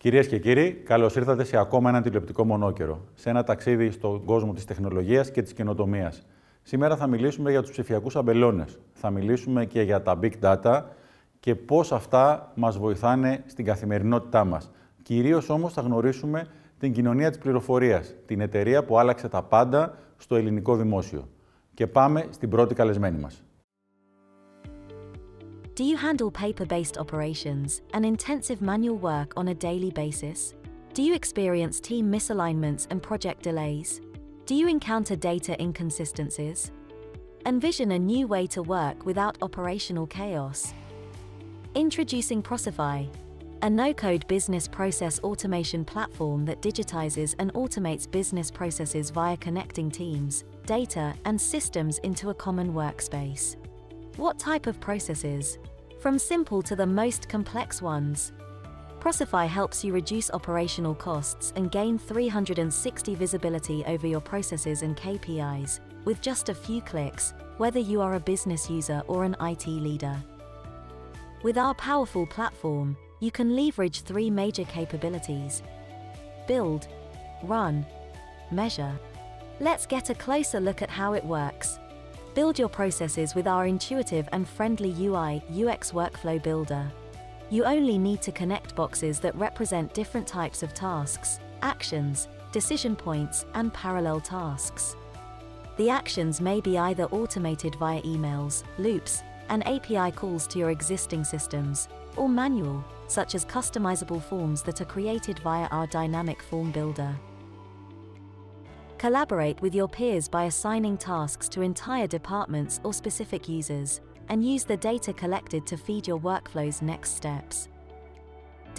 Κυρίες και κύριοι, καλώς ήρθατε σε ακόμα ένα τηλεοπτικό μονόκερο, σε ένα ταξίδι στον κόσμο της τεχνολογίας και της καινοτομίας. Σήμερα θα μιλήσουμε για τους ψηφιακούς αμπελώνες. Θα μιλήσουμε και για τα big data και πώς αυτά μας βοηθάνε στην καθημερινότητά μας. Κυρίως όμως θα γνωρίσουμε την κοινωνία της πληροφορίας, την εταιρεία που άλλαξε τα πάντα στο ελληνικό δημόσιο. Και πάμε στην πρώτη καλεσμένη μας. Do you handle paper-based operations and intensive manual work on a daily basis? Do you experience team misalignments and project delays? Do you encounter data inconsistencies? Envision a new way to work without operational chaos. Introducing Prosify, a no-code business process automation platform that digitizes and automates business processes via connecting teams, data, and systems into a common workspace. What type of processes? From simple to the most complex ones. Prosify helps you reduce operational costs and gain 360 visibility over your processes and KPIs, with just a few clicks, whether you are a business user or an IT leader. With our powerful platform, you can leverage three major capabilities: build, run, measure. Let's get a closer look at how it works. Build your processes with our intuitive and friendly UI/UX workflow builder. You only need to connect boxes that represent different types of tasks, actions, decision points, and parallel tasks. The actions may be either automated via emails, loops, and API calls to your existing systems, or manual, such as customizable forms that are created via our dynamic form builder. Collaborate with your peers by assigning tasks to entire departments or specific users, and use the data collected to feed your workflow's next steps.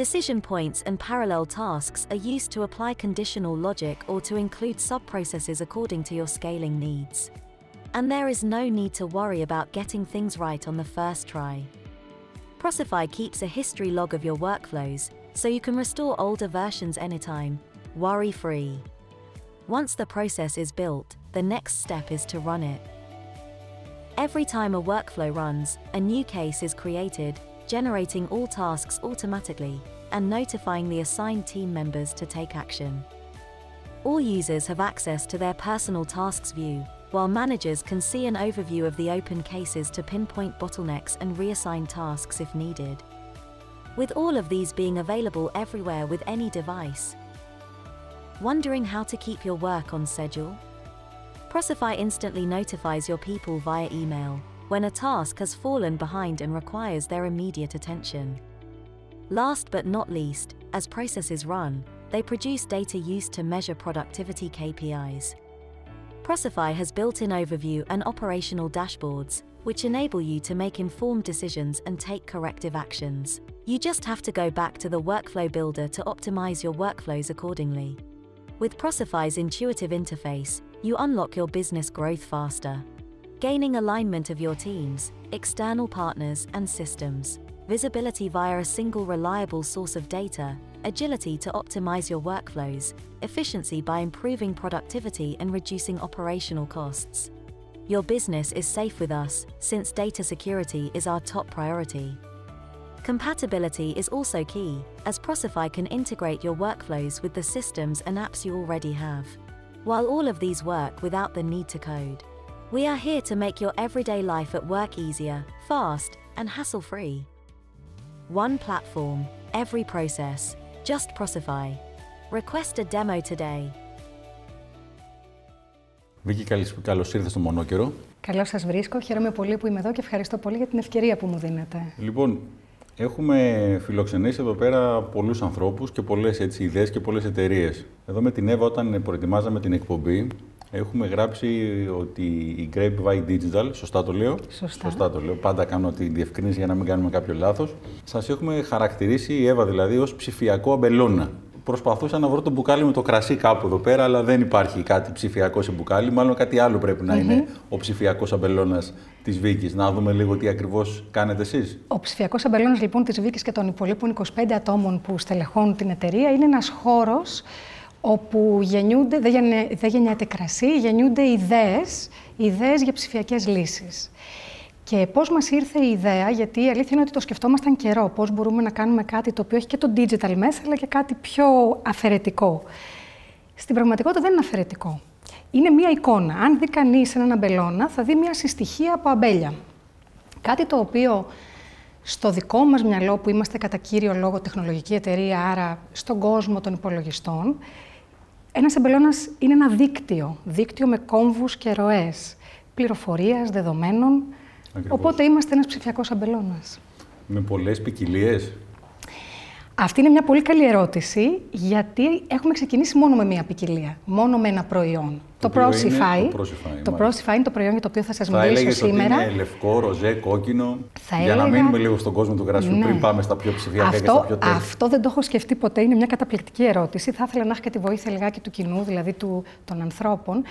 Decision points and parallel tasks are used to apply conditional logic or to include sub-processes according to your scaling needs. And there is no need to worry about getting things right on the first try. Prosify keeps a history log of your workflows, so you can restore older versions anytime, worry-free. Once the process is built, the next step is to run it. Every time a workflow runs, a new case is created, generating all tasks automatically, and notifying the assigned team members to take action. All users have access to their personal tasks view, while managers can see an overview of the open cases to pinpoint bottlenecks and reassign tasks if needed. With all of these being available everywhere with any device. Wondering how to keep your work on schedule? Prosify instantly notifies your people via email when a task has fallen behind and requires their immediate attention. Last but not least, as processes run, they produce data used to measure productivity KPIs. Prosify has built-in overview and operational dashboards, which enable you to make informed decisions and take corrective actions. You just have to go back to the workflow builder to optimize your workflows accordingly. With Prosify's intuitive interface, you unlock your business growth faster. Gaining alignment of your teams, external partners, and systems, visibility via a single reliable source of data, agility to optimize your workflows, efficiency by improving productivity and reducing operational costs. Your business is safe with us, since data security is our top priority. Compatibility is also key, as Prosify can integrate your workflows with the systems and apps you already have. While all of these work without the need to code, we are here to make your everyday life at work easier, fast, and hassle-free. One platform, every process, just Prosify. Request a demo today. Βίκη, καλώς ήρθες στο μονόκερο. Καλώς σας βρίσκω. Χαίρομαι πολύ που είμαι εδώ και ευχαριστώ πολύ για την ευκαιρία που μου δίνετε. Λοιπόν, έχουμε φιλοξενήσει εδώ πέρα πολλούς ανθρώπους και πολλές ιδέες και πολλές εταιρείες. Εδώ με την Εύα, όταν προετοιμάζαμε την εκπομπή, έχουμε γράψει ότι η Grapevine Digital, σωστά το λέω? Σωστά το λέω. Πάντα κάνω τη διευκρίνηση για να μην κάνουμε κάποιο λάθος. Σας έχουμε χαρακτηρίσει, η Εύα δηλαδή, ως ψηφιακό αμπελώνα. Προσπαθούσα να βρω το μπουκάλι με το κρασί κάπου εδώ πέρα, αλλά δεν υπάρχει κάτι ψηφιακό σε μπουκάλι. Μάλλον κάτι άλλο πρέπει να είναι ο ψηφιακός αμπελώνας της Βίκης. Να δούμε λίγο τι ακριβώς κάνετε εσείς. Ο ψηφιακός αμπελώνας λοιπόν της Βίκης και των υπολείπων 25 ατόμων που στελεχώνουν την εταιρεία είναι ένας χώρος όπου γεννιούνται, δεν γεννιέται κρασί, γεννιούνται ιδέες για ψηφιακές λύσεις. Και πώς μας ήρθε η ιδέα, γιατί η αλήθεια είναι ότι το σκεφτόμασταν καιρό, πώς μπορούμε να κάνουμε κάτι το οποίο έχει και το digital μέσα, αλλά και κάτι πιο αφαιρετικό. Στην πραγματικότητα δεν είναι αφαιρετικό. Είναι μία εικόνα. Αν δει κανείς έναν αμπελώνα, θα δει μία συστοιχία από αμπέλια. Κάτι το οποίο στο δικό μας μυαλό, που είμαστε κατά κύριο λόγο τεχνολογική εταιρεία, άρα στον κόσμο των υπολογιστών, ένας αμπελώνας είναι ένα δίκτυο με κόμβους και ροές πληροφορίας, δεδομένων. Ακριβώς. Οπότε είμαστε ένας ψηφιακός αμπελώνας. Με πολλές ποικιλίες. Αυτή είναι μια πολύ καλή ερώτηση, γιατί έχουμε ξεκινήσει μόνο με μία ποικιλία, μόνο με ένα προϊόν. Το Prosify. Το Prosify είναι το προϊόν για το οποίο θα σας μιλήσω σήμερα. Ότι είναι λευκό, ροζέ, κόκκινο. Για να μείνουμε λίγο στον κόσμο του κρασιού, πριν πάμε στα πιο ψηφιακά και στα πιο τέλεια. Αυτό δεν το έχω σκεφτεί ποτέ. Είναι μια καταπληκτική ερώτηση. Θα ήθελα να έχω και τη βοήθεια λιγάκι του κοινού, δηλαδή των ανθρώπων.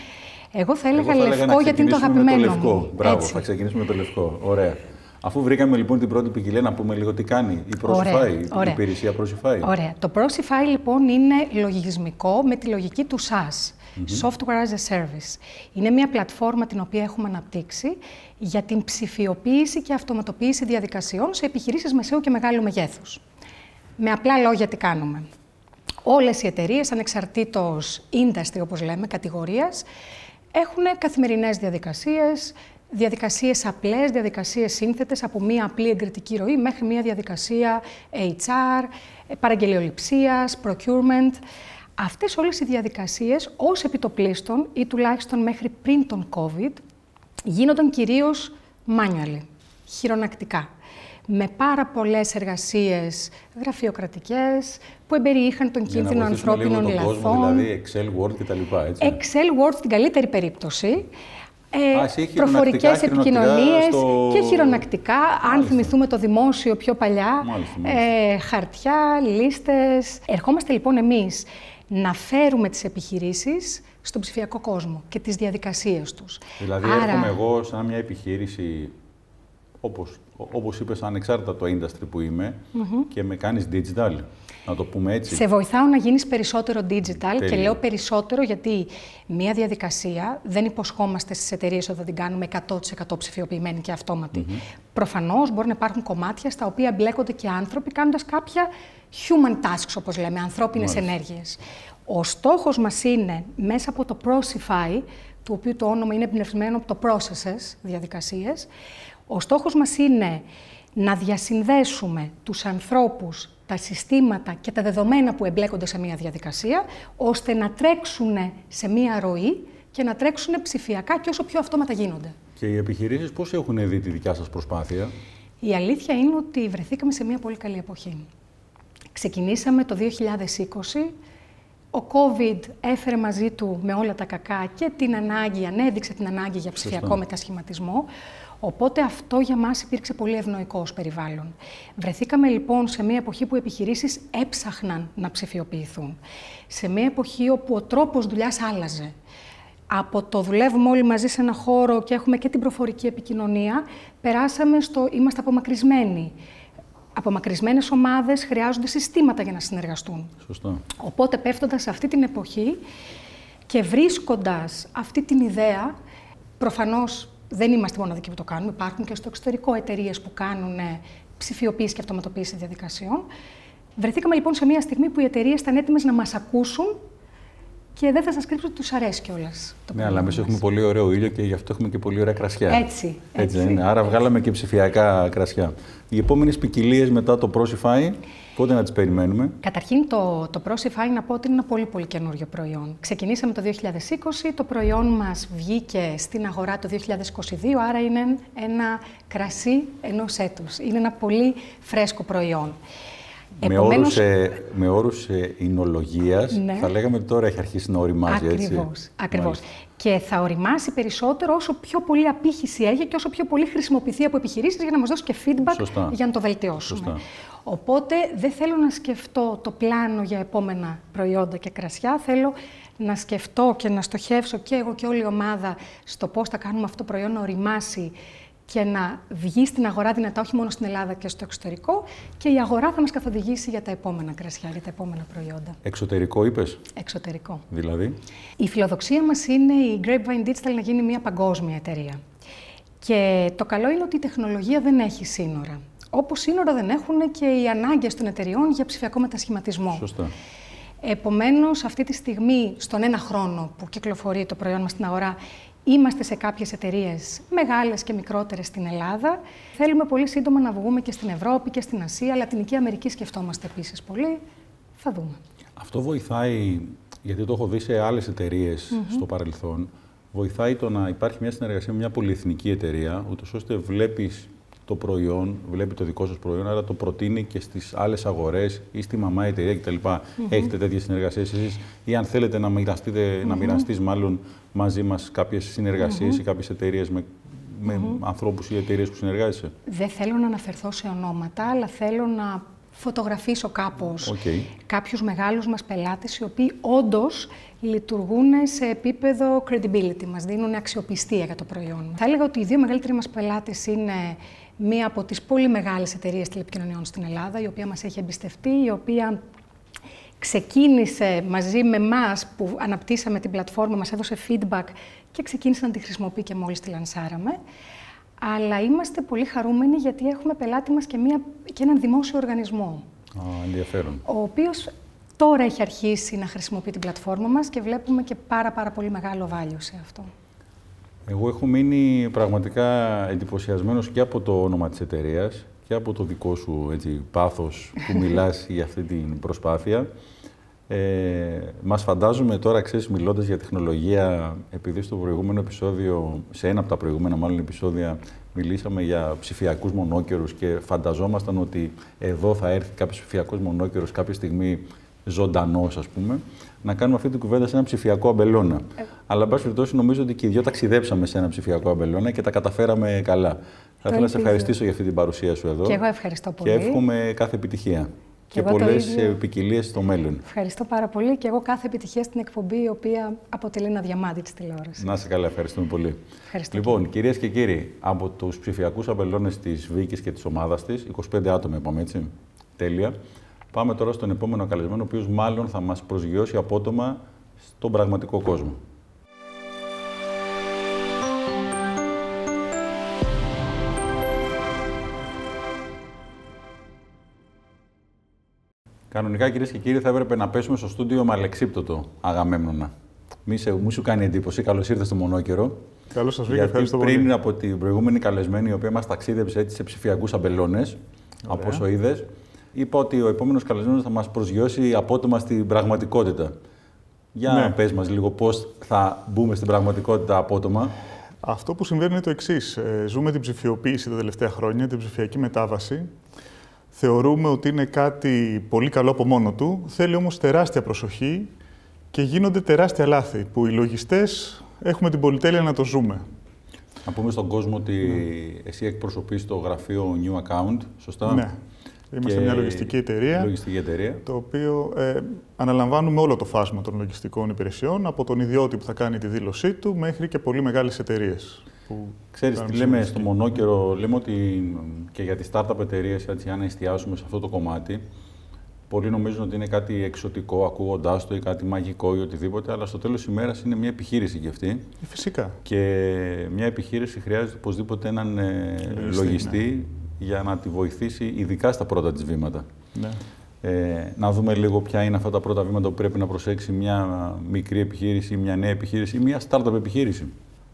Εγώ θα έλεγα λευκό γιατί είναι το αγαπημένο μου. Μπράβο, θα ξεκινήσουμε με το λευκό. Ωραία. Αφού βρήκαμε λοιπόν την πρώτη ποικιλία, να πούμε λίγο τι κάνει η Prosify, η υπηρεσία Prosify. Ωραία. Το Prosify λοιπόν είναι λογισμικό με τη λογική του SaaS, Software as a Service. Είναι μια πλατφόρμα την οποία έχουμε αναπτύξει για την ψηφιοποίηση και αυτοματοποίηση διαδικασιών σε επιχειρήσεις μεσαίου και μεγάλου μεγέθους. Με απλά λόγια τι κάνουμε. Όλες οι εταιρείες, ανεξαρτήτως industry όπως λέμε, κατηγορίας, έχουν καθημερινές διαδικασίες απλές, διαδικασίες σύνθετες, από μία απλή εγκριτική ροή μέχρι μία διαδικασία HR, παραγγελιοληψίας, procurement. Αυτές όλες οι διαδικασίες, ως επιτοπλίστων ή τουλάχιστον μέχρι πριν τον COVID, γίνονταν κυρίως manually, χειρονακτικά, με πάρα πολλές εργασίες γραφειοκρατικές που εμπεριείχαν τον κίνδυνο ανθρώπινων λαθών. Δηλαδή Excel, Word κτλ. Excel, Word στην καλύτερη περίπτωση. Προφορικές επικοινωνίες και χειρονακτικά, αν θυμηθούμε το δημόσιο πιο παλιά, χαρτιά, λίστες. Ερχόμαστε λοιπόν εμείς να φέρουμε τις επιχειρήσεις στον ψηφιακό κόσμο και τις διαδικασίες τους. Δηλαδή έρχομαι εγώ σαν μια επιχείρηση, όπως είπες, ανεξάρτητα το industry που είμαι, και με κάνεις digital. Να το πούμε έτσι. Σε βοηθάω να γίνεις περισσότερο digital και λέω περισσότερο γιατί μία διαδικασία δεν υποσχόμαστε στις εταιρείες ότι θα την κάνουμε 100% ψηφιοποιημένη και αυτόματη. Προφανώς μπορεί να υπάρχουν κομμάτια στα οποία εμπλέκονται και άνθρωποι κάνοντας κάποια human tasks, όπως λέμε, ανθρώπινες ενέργειες. Ο στόχος μας είναι μέσα από το Prosify, του οποίου το όνομα είναι εμπνευσμένο από το processes, διαδικασίες, ο στόχος μας είναι να διασυνδέσουμε τους ανθρώπους, τα συστήματα και τα δεδομένα που εμπλέκονται σε μία διαδικασία, ώστε να τρέξουν σε μία ροή και να τρέξουν ψηφιακά και όσο πιο αυτόματα γίνονται. Και οι επιχειρήσεις πώς έχουν δει τη δικιά σας προσπάθεια? Η αλήθεια είναι ότι βρεθήκαμε σε μία πολύ καλή εποχή. Ξεκινήσαμε το 2020, ο COVID έφερε μαζί του με όλα τα κακά και την ανάγκη, ανέδειξε την ανάγκη για ψηφιακό μετασχηματισμό. Οπότε αυτό για μας υπήρξε πολύ ευνοϊκό ως περιβάλλον. Βρεθήκαμε λοιπόν σε μια εποχή που οι επιχειρήσεις έψαχναν να ψηφιοποιηθούν. Σε μια εποχή όπου ο τρόπος δουλειάς άλλαζε. Από το δουλεύουμε όλοι μαζί σε ένα χώρο και έχουμε και την προφορική επικοινωνία, περάσαμε στο είμαστε απομακρυσμένοι. Απομακρυσμένες ομάδες χρειάζονται συστήματα για να συνεργαστούν. Σωστό. Οπότε πέφτοντας σε αυτή την εποχή και βρίσκοντας αυτή την ιδέα, προφανώς δεν είμαστε μοναδικοί που το κάνουμε, υπάρχουν και στο εξωτερικό εταιρείες που κάνουν ψηφιοποίηση και αυτοματοποίηση διαδικασιών. Βρεθήκαμε λοιπόν σε μια στιγμή που οι εταιρείες ήταν έτοιμες να μας ακούσουν και δεν θα σας κρύψω ότι τους αρέσει κιόλας. Ναι, αλλά εμείς έχουμε πολύ ωραίο ήλιο και γι' αυτό έχουμε και πολύ ωραία κρασιά. Έτσι είναι. Άρα βγάλαμε και ψηφιακά κρασιά. Οι επόμενες ποικιλίες μετά το Prosify, πότε να τις περιμένουμε? Καταρχήν το Prosify να πω ότι είναι ένα πολύ πολύ καινούριο προϊόν. Ξεκινήσαμε το 2020, το προϊόν μας βγήκε στην αγορά το 2022, άρα είναι ένα κρασί ενός έτους. Είναι ένα πολύ φρέσκο προϊόν. Επομένως, με όρους εινολογίας, ναι, θα λέγαμε ότι τώρα έχει αρχίσει να οριμάζει, Ακριβώς. Και θα οριμάσει περισσότερο όσο πιο πολύ απήχηση έχει και όσο πιο πολύ χρησιμοποιηθεί από επιχειρήσεις για να μας δώσει και feedback για να το βελτιώσουμε. Οπότε δεν θέλω να σκεφτώ το πλάνο για επόμενα προϊόντα και κρασιά, θέλω να σκεφτώ και να στοχεύσω και εγώ και όλη η ομάδα στο πώς θα κάνουμε αυτό το προϊόν να οριμάσει και να βγει στην αγορά δυνατά, όχι μόνο στην Ελλάδα και στο εξωτερικό, και η αγορά θα μας καθοδηγήσει για τα επόμενα κρασιά, για τα επόμενα προϊόντα. Εξωτερικό είπες? Εξωτερικό. Δηλαδή? Η φιλοδοξία μας είναι η Grapevine Digital να γίνει μια παγκόσμια εταιρεία. Και το καλό είναι ότι η τεχνολογία δεν έχει σύνορα. Όπως σύνορα δεν έχουν και οι ανάγκες των εταιριών για ψηφιακό μετασχηματισμό. Σωστά. Επομένως, αυτή τη στιγμή, στον ένα χρόνο που κυκλοφορεί το προϊόν μας στην αγορά, είμαστε σε κάποιες εταιρείες μεγάλες και μικρότερες στην Ελλάδα. Θέλουμε πολύ σύντομα να βγούμε και στην Ευρώπη και στην Ασία. Λατινική Αμερική σκεφτόμαστε επίσης πολύ. Θα δούμε. Αυτό βοηθάει, γιατί το έχω δει σε άλλες εταιρείες στο παρελθόν, βοηθάει το να υπάρχει μια συνεργασία με μια πολυεθνική εταιρεία, ούτως ώστε βλέπεις το προϊόν, βλέπει το δικό σας προϊόν, άρα το προτείνει και στις άλλες αγορές ή στη μαμά εταιρεία κτλ. Έχετε τέτοιες συνεργασίες εσείς, ή αν θέλετε να μοιραστείς μάλλον μαζί μας κάποιες συνεργασίες ή κάποιες εταιρείες με ανθρώπους ή εταιρείες που συνεργάζεσαι? Δεν θέλω να αναφερθώ σε ονόματα, αλλά θέλω να φωτογραφίσω κάπως κάποιους μεγάλους μας πελάτες, οι οποίοι όντως λειτουργούν σε επίπεδο credibility, μας δίνουν αξιοπιστία για το προϊόν μας. Θα έλεγα ότι οι δύο μεγαλύτεροι μας πελάτες είναι μία από τις πολύ μεγάλες εταιρείες τηλεπικοινωνιών στην Ελλάδα, η οποία μας έχει εμπιστευτεί, η οποία ξεκίνησε μαζί με εμάς που αναπτύσσαμε την πλατφόρμα, μας έδωσε feedback και ξεκίνησε να τη χρησιμοποιεί και μόλις τη λανσάραμε. Αλλά είμαστε πολύ χαρούμενοι γιατί έχουμε πελάτη μας και έναν δημόσιο οργανισμό. Ενδιαφέρον. Ο οποίος τώρα έχει αρχίσει να χρησιμοποιεί την πλατφόρμα μας και βλέπουμε και πάρα πολύ μεγάλο value σε αυτό. Εγώ έχω μείνει πραγματικά εντυπωσιασμένος και από το όνομα της εταιρείας και από το δικό σου πάθος που μιλάς για αυτή την προσπάθεια. Μας φαντάζομαι τώρα, ξέρεις, μιλώντας για τεχνολογία, επειδή στο προηγούμενο επεισόδιο, σε ένα από τα προηγούμενα μάλλον επεισόδια, μιλήσαμε για ψηφιακούς μονόκερους και φανταζόμασταν ότι εδώ θα έρθει κάποιος ψηφιακός μονόκερος κάποια στιγμή ζωντανός, ας πούμε, να κάνουμε αυτή την κουβέντα σε ένα ψηφιακό αμπελώνα. Αλλά, εν πάση περιπτώσει, νομίζω ότι και οι δυο ταξιδέψαμε σε ένα ψηφιακό αμπελώνα και τα καταφέραμε καλά. Θα ήθελα να σε ευχαριστήσω για αυτή την παρουσία σου εδώ. Και εγώ ευχαριστώ πολύ. Και εύχομαι κάθε επιτυχία. Και πολλές ποικιλίες στο μέλλον. Ευχαριστώ πάρα πολύ και εγώ κάθε επιτυχία στην εκπομπή, η οποία αποτελεί ένα διαμάντι της τηλεόρασης. Να είσαι καλά, ευχαριστούμε πολύ. Ευχαριστώ. Λοιπόν, κυρίες και κύριοι, από τους ψηφιακούς αμπελώνες της Βίκης και της ομάδας της, 25 άτομα είπαμε, έτσι. Τέλεια. Πάμε τώρα στον επόμενο καλεσμένο, ο οποίος μάλλον θα μας προσγειώσει απότομα στον πραγματικό κόσμο. Κανονικά, κυρίες και κύριοι, θα έπρεπε να πέσουμε στο στούντιο με αλεξίπτωτο Αγαμέμνονα. Μου σου κάνει εντύπωση. Καλώς ήρθες στο μονόκερο. Καλώς σας βρήκα, ευχαριστώ πολύ. Πριν από την προηγούμενη καλεσμένη, η οποία μας ταξίδεψε έτσι σε ψηφιακούς αμπελώνες, από όσο είδες, είπα ότι ο επόμενος καλεσμένος θα μας προσγειώσει απότομα στην πραγματικότητα. Για πες μας λίγο πώς θα μπούμε στην πραγματικότητα απότομα. Αυτό που συμβαίνει είναι το εξής. Ζούμε την ψηφιοποίηση τα τελευταία χρόνια, την ψηφιακή μετάβαση. Θεωρούμε ότι είναι κάτι πολύ καλό από μόνο του, θέλει όμως τεράστια προσοχή και γίνονται τεράστια λάθη που οι λογιστές έχουμε την πολυτέλεια να το ζούμε. Να πούμε στον κόσμο ότι εσύ εκπροσωπείς το γραφείο New Account, σωστά? Ναι. Είμαστε μια λογιστική εταιρεία, το οποίο αναλαμβάνουμε όλο το φάσμα των λογιστικών υπηρεσιών, από τον ιδιώτη που θα κάνει τη δήλωσή του μέχρι και πολύ μεγάλες εταιρείες. Ξέρεις τι λέμε στο μονόκερο, λέμε ότι και για τις startup εταιρείες, αν εστιάσουμε σε αυτό το κομμάτι, πολλοί νομίζουν ότι είναι κάτι εξωτικό ακούγοντάς το ή κάτι μαγικό ή οτιδήποτε, αλλά στο τέλος της ημέρας είναι μια επιχείρηση κι αυτή. Φυσικά. Και μια επιχείρηση χρειάζεται οπωσδήποτε έναν λογιστή για να τη βοηθήσει, ειδικά στα πρώτα της βήματα. Ναι. Να δούμε λίγο ποια είναι αυτά τα πρώτα βήματα που πρέπει να προσέξει μια μικρή επιχείρηση, μια νέα επιχείρηση ή μια startup επιχείρηση.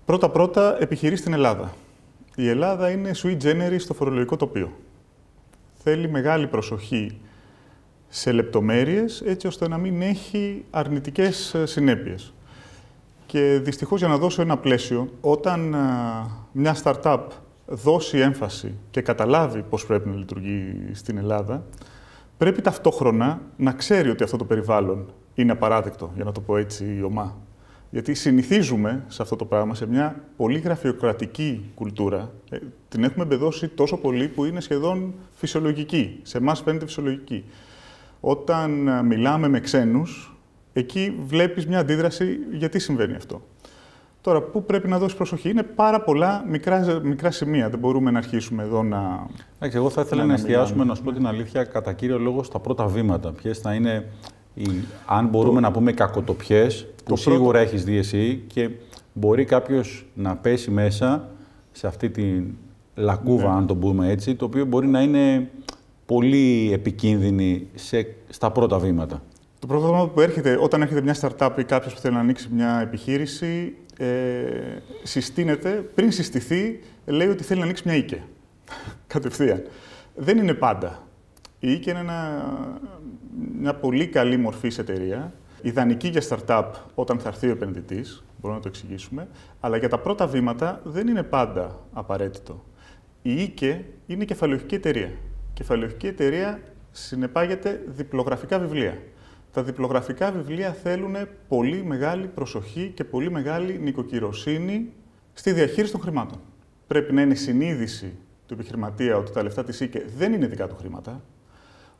Πρώτα-πρώτα, επιχειρεί στην Ελλάδα. Η Ελλάδα είναι sui generis στο φορολογικό τοπίο. Θέλει μεγάλη προσοχή σε λεπτομέρειες, έτσι ώστε να μην έχει αρνητικές συνέπειες. Και δυστυχώς, για να δώσω ένα πλαίσιο, όταν μια startup δώσει έμφαση και καταλάβει πώς πρέπει να λειτουργεί στην Ελλάδα, πρέπει ταυτόχρονα να ξέρει ότι αυτό το περιβάλλον είναι απαράδεκτο, για να το πω έτσι ομά. Γιατί συνηθίζουμε σε αυτό το πράγμα, σε μια πολύ γραφειοκρατική κουλτούρα. Την έχουμε εμπεδώσει τόσο πολύ που είναι σχεδόν φυσιολογική. Σε εμάς φαίνεται φυσιολογική. Όταν μιλάμε με ξένους, εκεί βλέπεις μια αντίδραση γιατί συμβαίνει αυτό. Τώρα, πού πρέπει να δώσεις προσοχή? Είναι πάρα πολλά μικρά σημεία. Δεν μπορούμε να αρχίσουμε εδώ να... Εγώ θα ήθελα να εστιάσουμε, να σου πω την αλήθεια, κατά κύριο λόγο στα πρώτα βήματα. Ποιες θα είναι, αν μπορούμε να πούμε, κακοτοπιές, που σίγουρα έχεις δει εσύ και μπορεί κάποιος να πέσει μέσα σε αυτή τη λακκούβα, αν το πούμε έτσι, το οποίο μπορεί να είναι πολύ επικίνδυνη στα πρώτα βήματα. Το πρώτο βήμα που έρχεται, όταν έρχεται μια startup ή κάποιος που θέλει να ανοίξει μια επιχείρηση, συστήνεται, πριν συστηθεί, λέει ότι θέλει να ανοίξει μια οίκε. Κατευθείαν. Δεν είναι πάντα. Η οίκε είναι μια πολύ καλή μορφή εταιρεία, ιδανική για startup όταν θα έρθει ο επενδυτής, μπορούμε να το εξηγήσουμε, αλλά για τα πρώτα βήματα δεν είναι πάντα απαραίτητο. Η οίκε είναι κεφαλαιοχική εταιρεία. Κεφαλαιοχική εταιρεία συνεπάγεται διπλογραφικά βιβλία. Τα διπλογραφικά βιβλία θέλουν πολύ μεγάλη προσοχή και πολύ μεγάλη νοικοκυροσύνη στη διαχείριση των χρημάτων. Πρέπει να είναι συνείδηση του επιχειρηματία ότι τα λεφτά της οίκε δεν είναι δικά του χρήματα,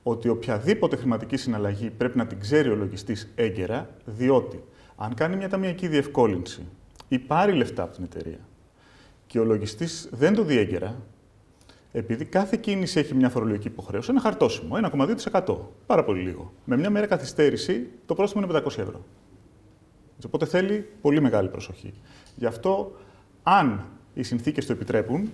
ότι οποιαδήποτε χρηματική συναλλαγή πρέπει να την ξέρει ο λογιστής έγκαιρα, διότι αν κάνει μια ταμιακή διευκόλυνση ή πάρει λεφτά από την εταιρεία και ο λογιστής δεν το δει έγκαιρα, επειδή κάθε κίνηση έχει μια φορολογική υποχρέωση, ένα χαρτόσημο, 1,2%. Πάρα πολύ λίγο. Με μια μέρα καθυστέρηση, το πρόστιμο είναι 500 ευρώ. Οπότε θέλει πολύ μεγάλη προσοχή. Γι' αυτό, αν οι συνθήκες το επιτρέπουν,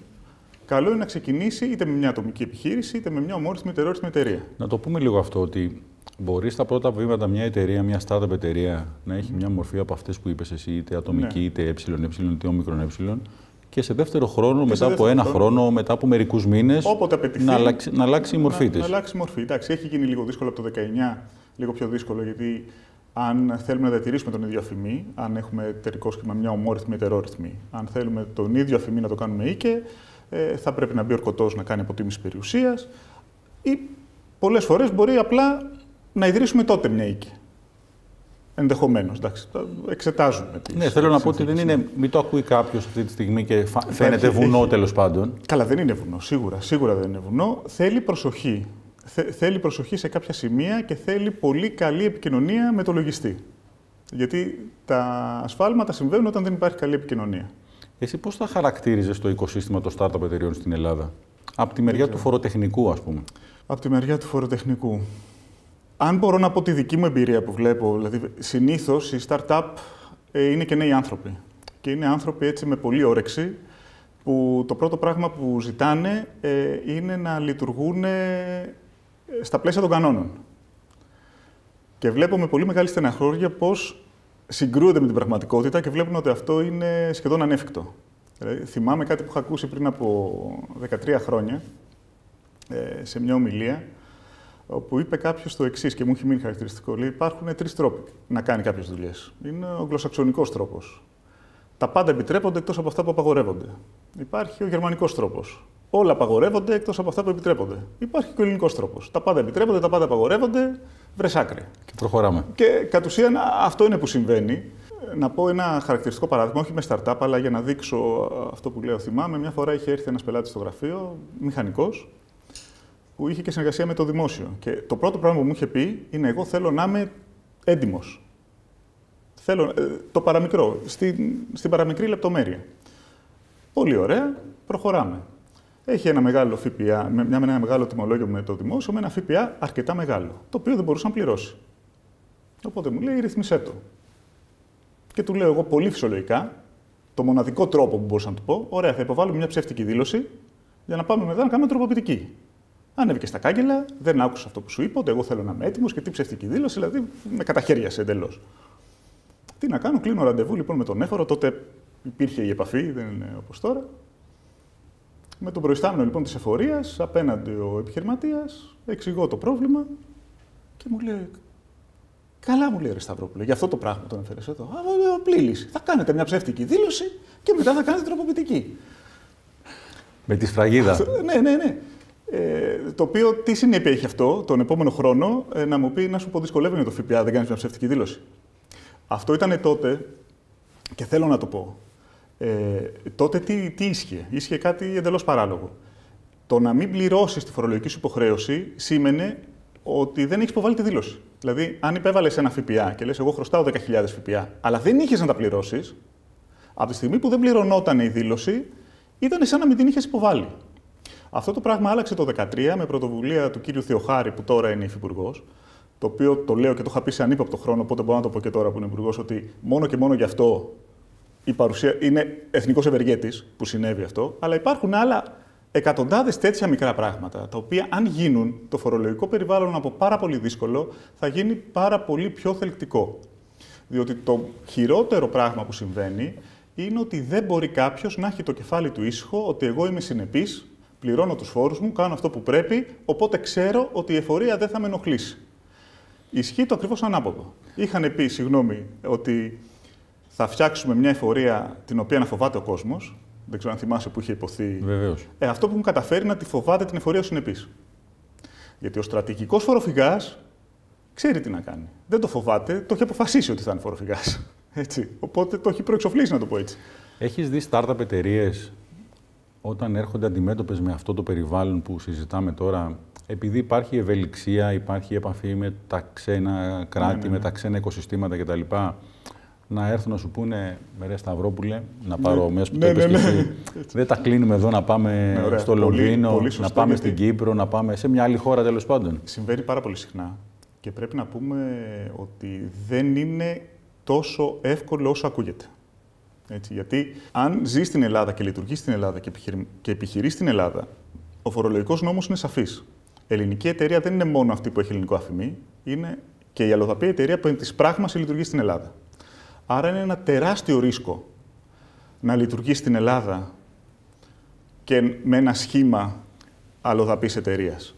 καλό είναι να ξεκινήσει είτε με μια ατομική επιχείρηση, είτε με μια ομόρυθμη ητερόρυθμη εταιρεία. Να το πούμε λίγο αυτό, ότι μπορεί στα πρώτα βήματα μια εταιρεία, μια startup εταιρεία, να έχει μια μορφή από αυτές που είπες εσύ, είτε ατομική, είτε ΕΕ, είτε όμικρον ε. Και σε δεύτερο χρόνο, μετά από ένα χρόνο, μετά από μερικούς μήνες, να αλλάξει η μορφή της. Να αλλάξει η μορφή. Εντάξει, έχει γίνει λίγο δύσκολο από το 19, λίγο πιο δύσκολο, γιατί αν θέλουμε να διατηρήσουμε τον ίδιο αφημί, αν έχουμε εταιρικό σχήμα μια ομόρυθμη ετερόρυθμη, αν θέλουμε τον ίδιο αφημί να το κάνουμε οίκε, θα πρέπει να μπει ο ορκωτός να κάνει αποτίμηση περιουσίας, ή πολλές φορές μπορεί απλά να ιδρύσουμε τότε μια οίκε. Ενδεχομένως, εντάξει, εξετάζουμε. Ναι, θέλω να πω ότι δεν είναι, μην το ακούει κάποιος αυτή τη στιγμή και φαίνεται βουνό τέλος πάντων. Καλά, δεν είναι βουνό, σίγουρα δεν είναι βουνό. Θέλει προσοχή. Θέλει προσοχή σε κάποια σημεία και θέλει πολύ καλή επικοινωνία με το λογιστή. Γιατί τα ασφάλματα συμβαίνουν όταν δεν υπάρχει καλή επικοινωνία. Εσύ πώς θα χαρακτήριζες το οικοσύστημα των startup εταιρείων στην Ελλάδα, από τη μεριά του φοροτεχνικού, ας πούμε? Από τη μεριά του φοροτεχνικού. Αν μπορώ να πω τη δική μου εμπειρία που βλέπω, δηλαδή συνήθως οι startup είναι και νέοι άνθρωποι. Και είναι άνθρωποι έτσι με πολύ όρεξη, που το πρώτο πράγμα που ζητάνε είναι να λειτουργούν στα πλαίσια των κανόνων. Και βλέπω με πολύ μεγάλη στεναχώρια πώς συγκρούονται με την πραγματικότητα και βλέπουν ότι αυτό είναι σχεδόν ανέφικτο. Δηλαδή, θυμάμαι κάτι που είχα ακούσει πριν από 13 χρόνια σε μια ομιλία, όπου είπε κάποιος το εξής και μου έχει μείνει χαρακτηριστικό. Λέει: υπάρχουν 3 τρόποι να κάνει κάποιες δουλειές. Είναι ο αγγλοσαξονικός τρόπος. Τα πάντα επιτρέπονται εκτός από αυτά που απαγορεύονται. Υπάρχει ο γερμανικός τρόπος. Όλα απαγορεύονται εκτός από αυτά που επιτρέπονται. Υπάρχει και ο ελληνικός τρόπος. Τα πάντα επιτρέπονται, τα πάντα απαγορεύονται. Βρες άκρη. Και προχωράμε. Και κατ' ουσίαν αυτό είναι που συμβαίνει. Να πω ένα χαρακτηριστικό παράδειγμα, όχι με startup, αλλά για να δείξω αυτό που λέω. Θυμάμαι, μια φορά είχε έρθει ένας πελάτης στο γραφείο, μηχανικός, που είχε και συνεργασία με το δημόσιο. Και το πρώτο πράγμα που μου είχε πει είναι: εγώ θέλω να είμαι έντιμος. Θέλω το παραμικρό, στην παραμικρή λεπτομέρεια. Πολύ ωραία, προχωράμε. Έχει ένα μεγάλο ΦΠΑ, ένα μεγάλο τιμολόγιο με το δημόσιο, με ένα ΦΠΑ αρκετά μεγάλο, το οποίο δεν μπορούσε να πληρώσει. Οπότε μου λέει: ρυθμίσέ το. Και του λέω εγώ πολύ φυσιολογικά, το μοναδικό τρόπο που μπορούσα να του πω: ωραία, θα υποβάλουμε μια ψεύτικη δήλωση για να πάμε μετά να κάνουμε τροποποιητική. Ανέβηκε στα κάγκελα, δεν άκουσα αυτό που σου είπα, ότι εγώ θέλω να είμαι έτοιμος και τι ψεύτικη δήλωση, δηλαδή με καταχέριασε εντελώς. Τι να κάνω, κλείνω ραντεβού λοιπόν με τον έφορο, τότε υπήρχε η επαφή, δεν είναι όπως τώρα. Με τον προϊστάμενο λοιπόν της εφορίας, απέναντι ο επιχειρηματίας, εξηγώ το πρόβλημα και μου λέει: καλά, μου λέει, ρε Σταυρόπουλε, για αυτό το πράγμα τον έφερες εδώ. Απλή λύση. Θα κάνετε μια ψεύτικη δήλωση και μετά θα κάνετε τροποποιητική. Με τη σφραγίδα. Ναι. Το οποίο τι συνέπεια έχει αυτό τον επόμενο χρόνο να μου πει: να σου πω, δυσκολεύει με το ΦΠΑ, δεν κάνεις μια ψεύτικη δήλωση. Αυτό ήταν τότε και θέλω να το πω. Τότε τι ίσχυε? Ίσχυε κάτι εντελώς παράλογο. Το να μην πληρώσεις τη φορολογική σου υποχρέωση σήμαινε ότι δεν έχεις υποβάλει τη δήλωση. Δηλαδή, αν υπέβαλες ένα ΦΠΑ και λες: εγώ χρωστάω 10.000 ΦΠΑ, αλλά δεν είχες να τα πληρώσεις, από τη στιγμή που δεν πληρωνόταν η δήλωση, ήταν σαν να μην την είχες υποβάλει. Αυτό το πράγμα άλλαξε το 2013 με πρωτοβουλία του κύριου Θεοχάρη, που τώρα είναι υφυπουργός, το οποίο το λέω και το είχα πει σε ανύποπτο χρόνο, οπότε μπορώ να το πω και τώρα που είναι υπουργός, ότι μόνο και μόνο γι' αυτό είναι εθνικός ευεργέτης που συνέβη αυτό, αλλά υπάρχουν άλλα εκατοντάδες τέτοια μικρά πράγματα, τα οποία αν γίνουν, το φορολογικό περιβάλλον από πάρα πολύ δύσκολο θα γίνει πάρα πολύ πιο θελκτικό. Διότι το χειρότερο πράγμα που συμβαίνει είναι ότι δεν μπορεί κάποιος να έχει το κεφάλι του ήσυχο, ότι εγώ είμαι συνεπής, πληρώνω τους φόρους μου, κάνω αυτό που πρέπει, οπότε ξέρω ότι η εφορία δεν θα με ενοχλήσει. Ισχύει το ακριβώς ανάποδο. Είχαν πει, ότι θα φτιάξουμε μια εφορία την οποία να φοβάται ο κόσμος. Δεν ξέρω αν θυμάσαι που είχε υποθεί. Βεβαίως. Αυτό που έχουν καταφέρει να τη φοβάται την εφορία ο συνεπής. Γιατί ο στρατηγικός φοροφυγάς ξέρει τι να κάνει. Δεν το φοβάται, το έχει αποφασίσει ότι θα είναι φοροφυγάς. Έτσι. Οπότε το έχει προεξοφλήσει, να το πω έτσι. Έχεις δει startup εταιρείες όταν έρχονται αντιμέτωπες με αυτό το περιβάλλον που συζητάμε τώρα, επειδή υπάρχει ευελιξία, υπάρχει επαφή με τα ξένα κράτη, με τα ξένα οικοσυστήματα κτλ., να έρθουν να σου πούνε, ρε Σταυρόπουλε, να πάρω μέσα που το είπες και εσύ, δεν τα κλείνουμε εδώ, να πάμε στο Λονδίνο, να πάμε στην Κύπρο, να πάμε σε μια άλλη χώρα, τέλος πάντων. Συμβαίνει πάρα πολύ συχνά και πρέπει να πούμε ότι δεν είναι τόσο εύκολο όσο ακούγεται. Έτσι, γιατί αν ζεις στην Ελλάδα και λειτουργείς στην Ελλάδα και επιχειρείς στην Ελλάδα, ο φορολογικός νόμος είναι σαφής. Ελληνική εταιρεία δεν είναι μόνο αυτή που έχει ελληνικό αφημί, είναι και η αλλοδαπή εταιρεία που της πράγμας λειτουργεί στην Ελλάδα. Άρα είναι ένα τεράστιο ρίσκο να λειτουργεί στην Ελλάδα και με ένα σχήμα αλλοδαπής εταιρείας.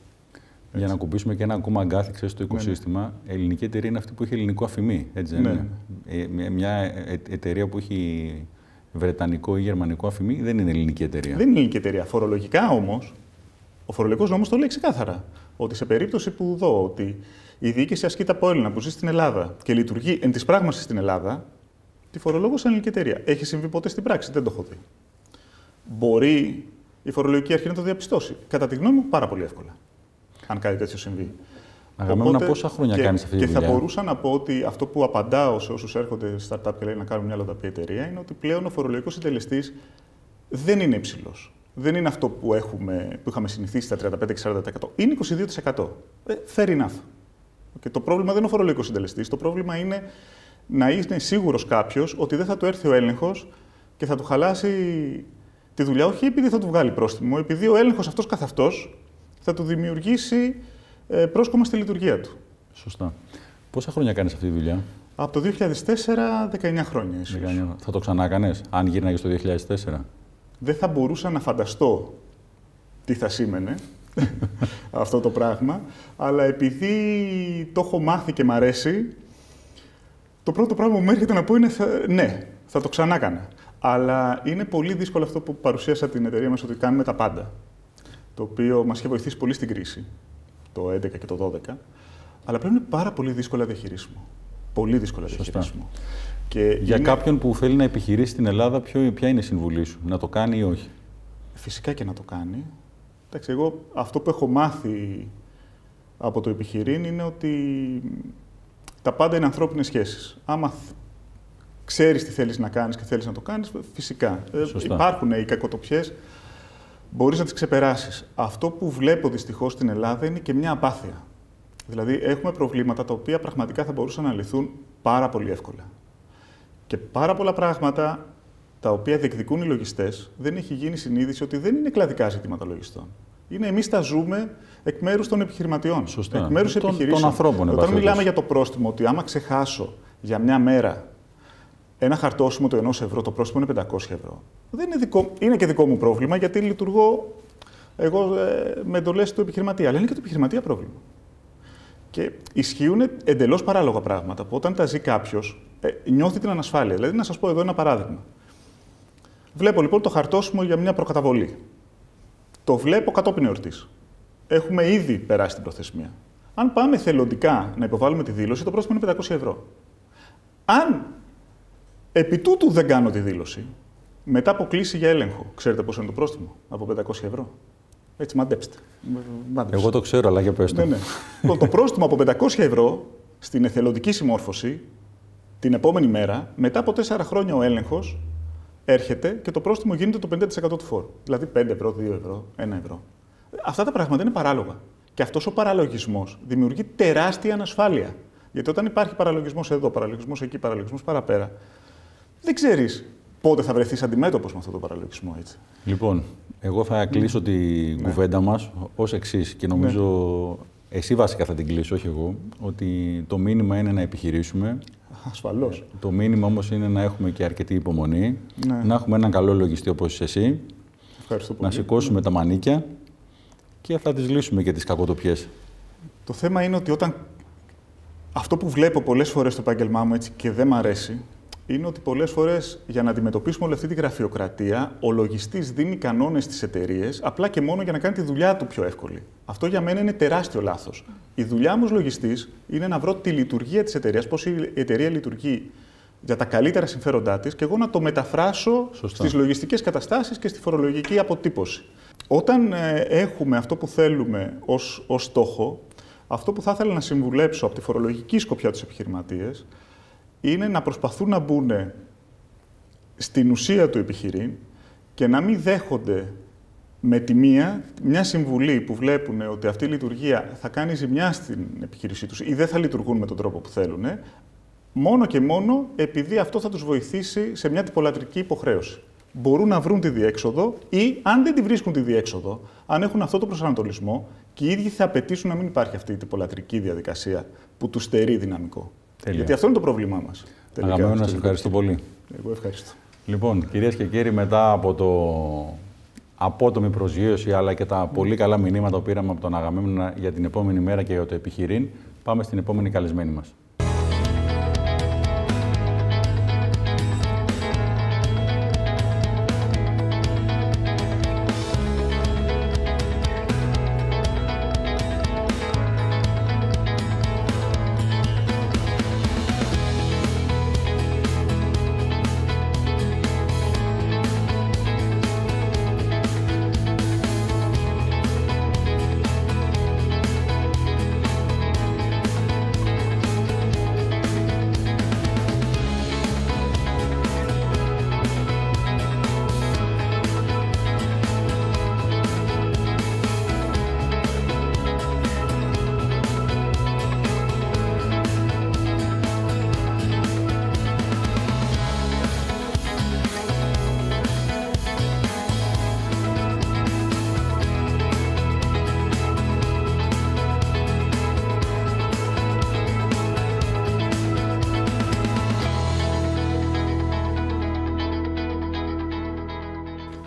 Για να κουμπίσουμε και ένα ακόμα αγκάθι στο οικοσύστημα, η ελληνική εταιρεία είναι αυτή που έχει ελληνικό αφημί. Έτσι δεν είναι? Μια εταιρεία που έχει βρετανικό ή γερμανικό αφημί δεν είναι ελληνική εταιρεία. Δεν είναι ελληνική εταιρεία. Φορολογικά όμως, ο φορολογικός νόμος το λέει ξεκάθαρα. Ότι σε περίπτωση που δω ότι η διοίκηση ασκείται από Έλληνα που ζει στην Ελλάδα και λειτουργεί εν της πράγμασης στην Ελλάδα, τη φορολόγω σε ελληνική εταιρεία. Έχει συμβεί ποτέ στην πράξη? Δεν το έχω δει. Μπορεί η φορολογική αρχή να το διαπιστώσει? Κατά τη γνώμη μου, πάρα πολύ εύκολα. Αν κάτι τέτοιο συμβεί. Αγαπημένα, πόσα χρόνια κάνεις αυτή τη δουλειά? Και θα μπορούσα να πω ότι αυτό που απαντάω σε όσους έρχονται στη startup και λένε να κάνουν μια αλλοδαπή εταιρεία είναι ότι πλέον ο φορολογικός συντελεστής δεν είναι υψηλός. Δεν είναι αυτό που είχαμε συνηθίσει στα 35-40%. Είναι 22%. Fair enough. Και το πρόβλημα δεν είναι ο φορολογικός συντελεστής. Το πρόβλημα είναι να είναι σίγουρος κάποιος ότι δεν θα του έρθει ο έλεγχος και θα του χαλάσει τη δουλειά, όχι επειδή θα του βγάλει πρόστιμο, επειδή ο έλεγχος αυτός καθ' αυτός θα του δημιουργήσει πρόσκομα στη λειτουργία του. Σωστά. Πόσα χρόνια κάνεις αυτή τη δουλειά? Από το 2004, 19 χρόνια ίσως. Θα το ξανά κάνεις, αν γύρναγες το 2004? Δεν θα μπορούσα να φανταστώ τι θα σήμαινε αυτό το πράγμα, αλλά επειδή το έχω μάθει και μ' αρέσει, το πρώτο πράγμα που μου έρχεται να πω είναι ναι, θα το ξανά κάνα. Αλλά είναι πολύ δύσκολο αυτό που παρουσίασα την εταιρεία μας, ότι κάνουμε τα πάντα. Το οποίο μας είχε βοηθήσει πολύ στην κρίση, το 2011 και το 2012, αλλά πλέον είναι πάρα πολύ δύσκολα διαχειρίσιμο. Πολύ δύσκολα διαχειρίσιμο. Και για κάποιον που θέλει να επιχειρήσει στην Ελλάδα, ποια είναι η συμβουλή σου, να το κάνει ή όχι? Φυσικά και να το κάνει. Εντάξει, εγώ αυτό που έχω μάθει από το επιχειρήν είναι ότι τα πάντα είναι ανθρώπινες σχέσεις. Άμα ξέρεις τι θέλεις να κάνεις και θέλεις να το κάνεις, φυσικά. Υπάρχουν οι κακοτοπιές, μπορείς να τις ξεπεράσεις. Αυτό που βλέπω δυστυχώς στην Ελλάδα είναι και μια απάθεια. Δηλαδή, έχουμε προβλήματα τα οποία πραγματικά θα μπορούσαν να λυθούν πάρα πολύ εύκολα. Και πάρα πολλά πράγματα τα οποία διεκδικούν οι λογιστές, δεν έχει γίνει συνείδηση ότι δεν είναι κλαδικά ζητήματα λογιστών. Είναι εμείς τα ζούμε εκ μέρους των επιχειρηματιών. Σωστά. Εκ μέρους επιχειρήσεων. Των ανθρώπων. Όταν μιλάμε για το πρόστιμο, ότι άμα ξεχάσω για μια μέρα ένα χαρτόσημο του 1 ευρώ, το πρόστιμο είναι 500 ευρώ. Δεν είναι, είναι και δικό μου πρόβλημα, γιατί λειτουργώ εγώ με εντολές του επιχειρηματία. Αλλά είναι και το επιχειρηματία πρόβλημα. Και ισχύουν εντελώς παράλογα πράγματα που όταν τα ζει κάποιος, νιώθει την ανασφάλεια. Δηλαδή, να σας πω εδώ ένα παράδειγμα. Βλέπω λοιπόν το χαρτόσημο για μια προκαταβολή. Το βλέπω κατόπιν εορτής. Έχουμε ήδη περάσει την προθεσμία. Αν πάμε θελοντικά να υποβάλουμε τη δήλωση, το πρόστιμο είναι 500 ευρώ. Αν επί τούτου δεν κάνω τη δήλωση, μετά από κλήση για έλεγχο, ξέρετε πόσο είναι το πρόστιμο? Από 500 ευρώ. Έτσι, μαντέψτε. Εγώ το ξέρω, αλλά για πες το. Ναι. Το πρόστιμο από 500 ευρώ στην εθελοντική συμμόρφωση την επόμενη μέρα, μετά από 4 χρόνια ο έλεγχος έρχεται και το πρόστιμο γίνεται το 50% του φόρου. Δηλαδή 5 ευρώ, 2 ευρώ, 1 ευρώ. Αυτά τα πράγματα είναι παράλογα. Και αυτός ο παραλογισμός δημιουργεί τεράστια ανασφάλεια. Γιατί όταν υπάρχει παραλογισμός εδώ, παραλογισμός εκεί, παραλογισμός παραπέρα, δεν ξέρεις πότε θα βρεθείς αντιμέτωπος με αυτό το παραλογισμό, έτσι? Λοιπόν, εγώ θα κλείσω την κουβέντα μας ως εξής και νομίζω εσύ βασικά θα την κλείσει, όχι εγώ, ότι το μήνυμα είναι να επιχειρήσουμε. Ασφαλώς. Το μήνυμα όμως είναι να έχουμε και αρκετή υπομονή, να έχουμε έναν καλό λογιστή όπως είσαι εσύ, να σηκώσουμε τα μανίκια και θα τις λύσουμε και τις κακοτοπιές. Το θέμα είναι ότι αυτό που βλέπω πολλές φορές στο επάγγελμά μου έτσι, και δεν μ' αρέσει, είναι ότι πολλές φορές για να αντιμετωπίσουμε όλη αυτή τη γραφειοκρατία, ο λογιστής δίνει κανόνες στις εταιρείες απλά και μόνο για να κάνει τη δουλειά του πιο εύκολη. Αυτό για μένα είναι τεράστιο λάθος. Η δουλειά μου ως λογιστής είναι να βρω τη λειτουργία της εταιρείας, πώς η εταιρεία λειτουργεί για τα καλύτερα συμφέροντά της και εγώ να το μεταφράσω στις λογιστικές καταστάσεις και στη φορολογική αποτύπωση. Όταν έχουμε αυτό που θέλουμε ως στόχο, αυτό που θα ήθελα να συμβουλέψω από τη φορολογική σκοπιά τους επιχειρηματίες είναι να προσπαθούν να μπουν στην ουσία του επιχειρήν και να μην δέχονται με τη μια συμβουλή που βλέπουν ότι αυτή η λειτουργία θα κάνει ζημιά στην επιχείρησή τους ή δεν θα λειτουργούν με τον τρόπο που θέλουν, μόνο και μόνο επειδή αυτό θα τους βοηθήσει σε μια τυπολατρική υποχρέωση. Μπορούν να βρουν τη διέξοδο ή, αν δεν τη βρίσκουν τη διέξοδο, αν έχουν αυτό το προσανατολισμό και οι ίδιοι θα απαιτήσουν να μην υπάρχει αυτή η τυπολατρική διαδικασία που τους στερεί δυναμικό. Τέλεια. Γιατί αυτό είναι το πρόβλημά μας. Αγαπημένο, να σε ευχαριστώ πολύ. Εγώ ευχαριστώ. Λοιπόν, κυρίες και κύριοι, μετά από το απότομη προσγείωση αλλά και τα πολύ καλά μηνύματα που πήραμε από τον Αγαμέμνονα για την επόμενη μέρα και για το επιχειρήν, πάμε στην επόμενη καλεσμένη μας.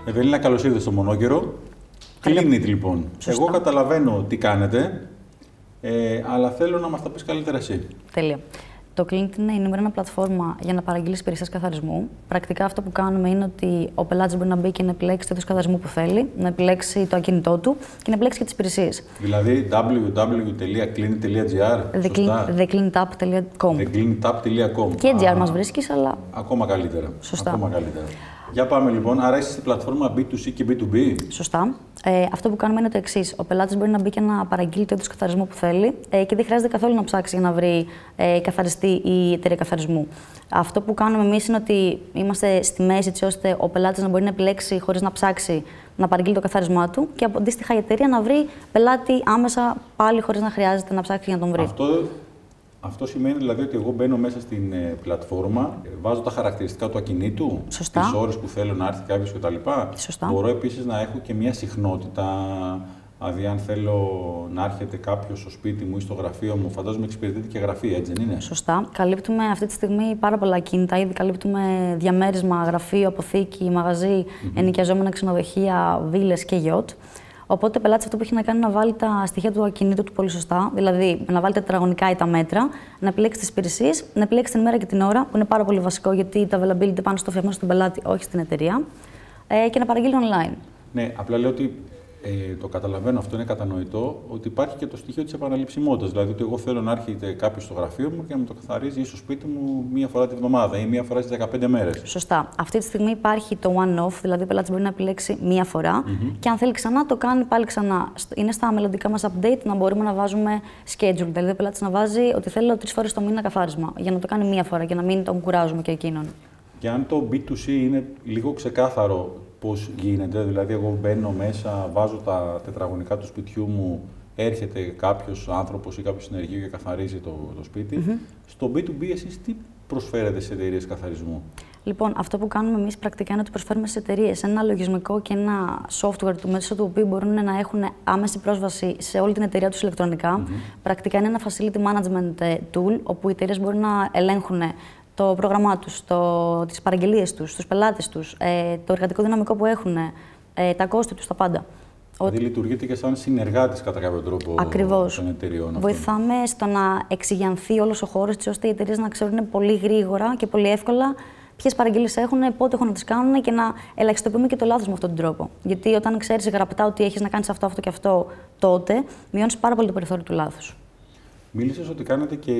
Ευελίνα, καλώς ήρθες στο Μονόκερο. Clean It, λοιπόν. Σωστά. Εγώ καταλαβαίνω τι κάνετε, αλλά θέλω να μας τα πεις καλύτερα εσύ. Τέλεια. Το Clean It είναι η νούμερο ένα πλατφόρμα για να παραγγείλεις υπηρεσίες καθαρισμού. Πρακτικά αυτό που κάνουμε είναι ότι ο πελάτης μπορεί να μπει και να επιλέξει το είδος καθαρισμού που θέλει, να επιλέξει το ακίνητό του και να επιλέξει και τις υπηρεσίες. Δηλαδή www.cleanit.gr thecleanitup.com thecleanitup.com Και GR μας βρίσκεις, αλλά... Ακόμα καλύτερα. Σωστά. Ακόμα καλύτερα. Για πάμε λοιπόν. Άρα είσαι στην πλατφόρμα B2C και B2B. Σωστά. Αυτό που κάνουμε είναι το εξής. Ο πελάτης μπορεί να μπει και να παραγγείλει το είδος καθαρισμού που θέλει και δεν χρειάζεται καθόλου να ψάξει για να βρει καθαριστή ή εταιρεία καθαρισμού. Αυτό που κάνουμε εμείς είναι ότι είμαστε στη μέση, έτσι ώστε ο πελάτης να μπορεί να επιλέξει χωρίς να ψάξει να παραγγείλει το καθάρισμό του και αντίστοιχα η εταιρεία να βρει πελάτη άμεσα πάλι χωρίς να χρειάζεται να ψάξει για να τον βρει. Αυτό σημαίνει δηλαδή ότι εγώ μπαίνω μέσα στην πλατφόρμα, βάζω τα χαρακτηριστικά του ακινήτου, τις ώρες που θέλω να έρθει κάποιος κτλ. Μπορώ επίσης να έχω και μια συχνότητα, δηλαδή αν θέλω να έρχεται κάποιος στο σπίτι μου ή στο γραφείο μου, φαντάζομαι εξυπηρετείται και γραφείο, έτσι δεν είναι? Σωστά. Καλύπτουμε αυτή τη στιγμή πάρα πολλά ακίνητα. Ήδη καλύπτουμε διαμέρισμα, γραφείο, αποθήκη, μαγαζί, ενοικιαζόμενα ξενοδοχεία, βίλες και γιότ. Οπότε ο πελάτης αυτό που έχει να κάνει είναι να βάλει τα στοιχεία του ακινήτου του πολύ σωστά, δηλαδή να βάλει τα τετραγωνικά ή τα μέτρα, να επιλέξει τις υπηρεσίες, να επιλέξει την ημέρα και την ώρα, που είναι πάρα πολύ βασικό γιατί τα availability πάνε στο φτιαγμένο στον πελάτη, όχι στην εταιρεία, και να παραγγείλει online. Ναι, απλά λέω ότι το καταλαβαίνω, αυτό είναι κατανοητό, ότι υπάρχει και το στοιχείο της επαναληψιμότητας. Δηλαδή ότι εγώ θέλω να έρχεται κάποιος στο γραφείο μου και να μου το καθαρίζει ή στο σπίτι μου μία φορά τη βδομάδα ή μία φορά στις 15 μέρες. Σωστά. Αυτή τη στιγμή υπάρχει το one-off, δηλαδή ο πελάτης μπορεί να επιλέξει μία φορά και αν θέλει ξανά, το κάνει πάλι ξανά. Είναι στα μελλοντικά μας update να μπορούμε να βάζουμε schedule. Δηλαδή ο πελάτης να βάζει ότι θέλω 3 φορές το μήνα καθάρισμα για να το κάνει μία φορά και να μην τον κουράζουμε και εκείνον. Και αν το B2C είναι λίγο ξεκάθαρο πώς γίνεται, δηλαδή εγώ μπαίνω μέσα, βάζω τα τετραγωνικά του σπιτιού μου, έρχεται κάποιος άνθρωπος ή κάποιο συνεργείο και καθαρίζει το σπίτι. Στο B2B, εσείς τι προσφέρετε σε εταιρείες καθαρισμού? Λοιπόν, αυτό που κάνουμε εμείς πρακτικά είναι ότι προσφέρουμε στις εταιρείες ένα λογισμικό και ένα software του μέσω του οποίου μπορούν να έχουν άμεση πρόσβαση σε όλη την εταιρεία τους ηλεκτρονικά. Πρακτικά είναι ένα facility management tool, όπου οι εταιρείες μπορούν να ελέγχουν το πρόγραμμά τους, τις παραγγελίες τους, τους πελάτες τους, το εργατικό δυναμικό που έχουν, τα κόστη τους, τα πάντα. Δηλαδή λειτουργείτε και σαν συνεργάτης κατά κάποιο τρόπο των εταιρειών αυτών. Βοηθάμε στο να εξηγιανθεί όλος ο χώρος, ώστε οι εταιρείες να ξέρουν πολύ γρήγορα και πολύ εύκολα ποιες παραγγελίες έχουν, πότε έχουν να τις κάνουν και να ελαχιστοποιούμε και το λάθος με αυτόν τον τρόπο. Γιατί όταν ξέρεις γραπτά ότι έχεις να κάνεις αυτό, αυτό και αυτό, τότε μειώνεις πάρα πολύ το περιθώριο του λάθους. Μίλησες ότι κάνετε και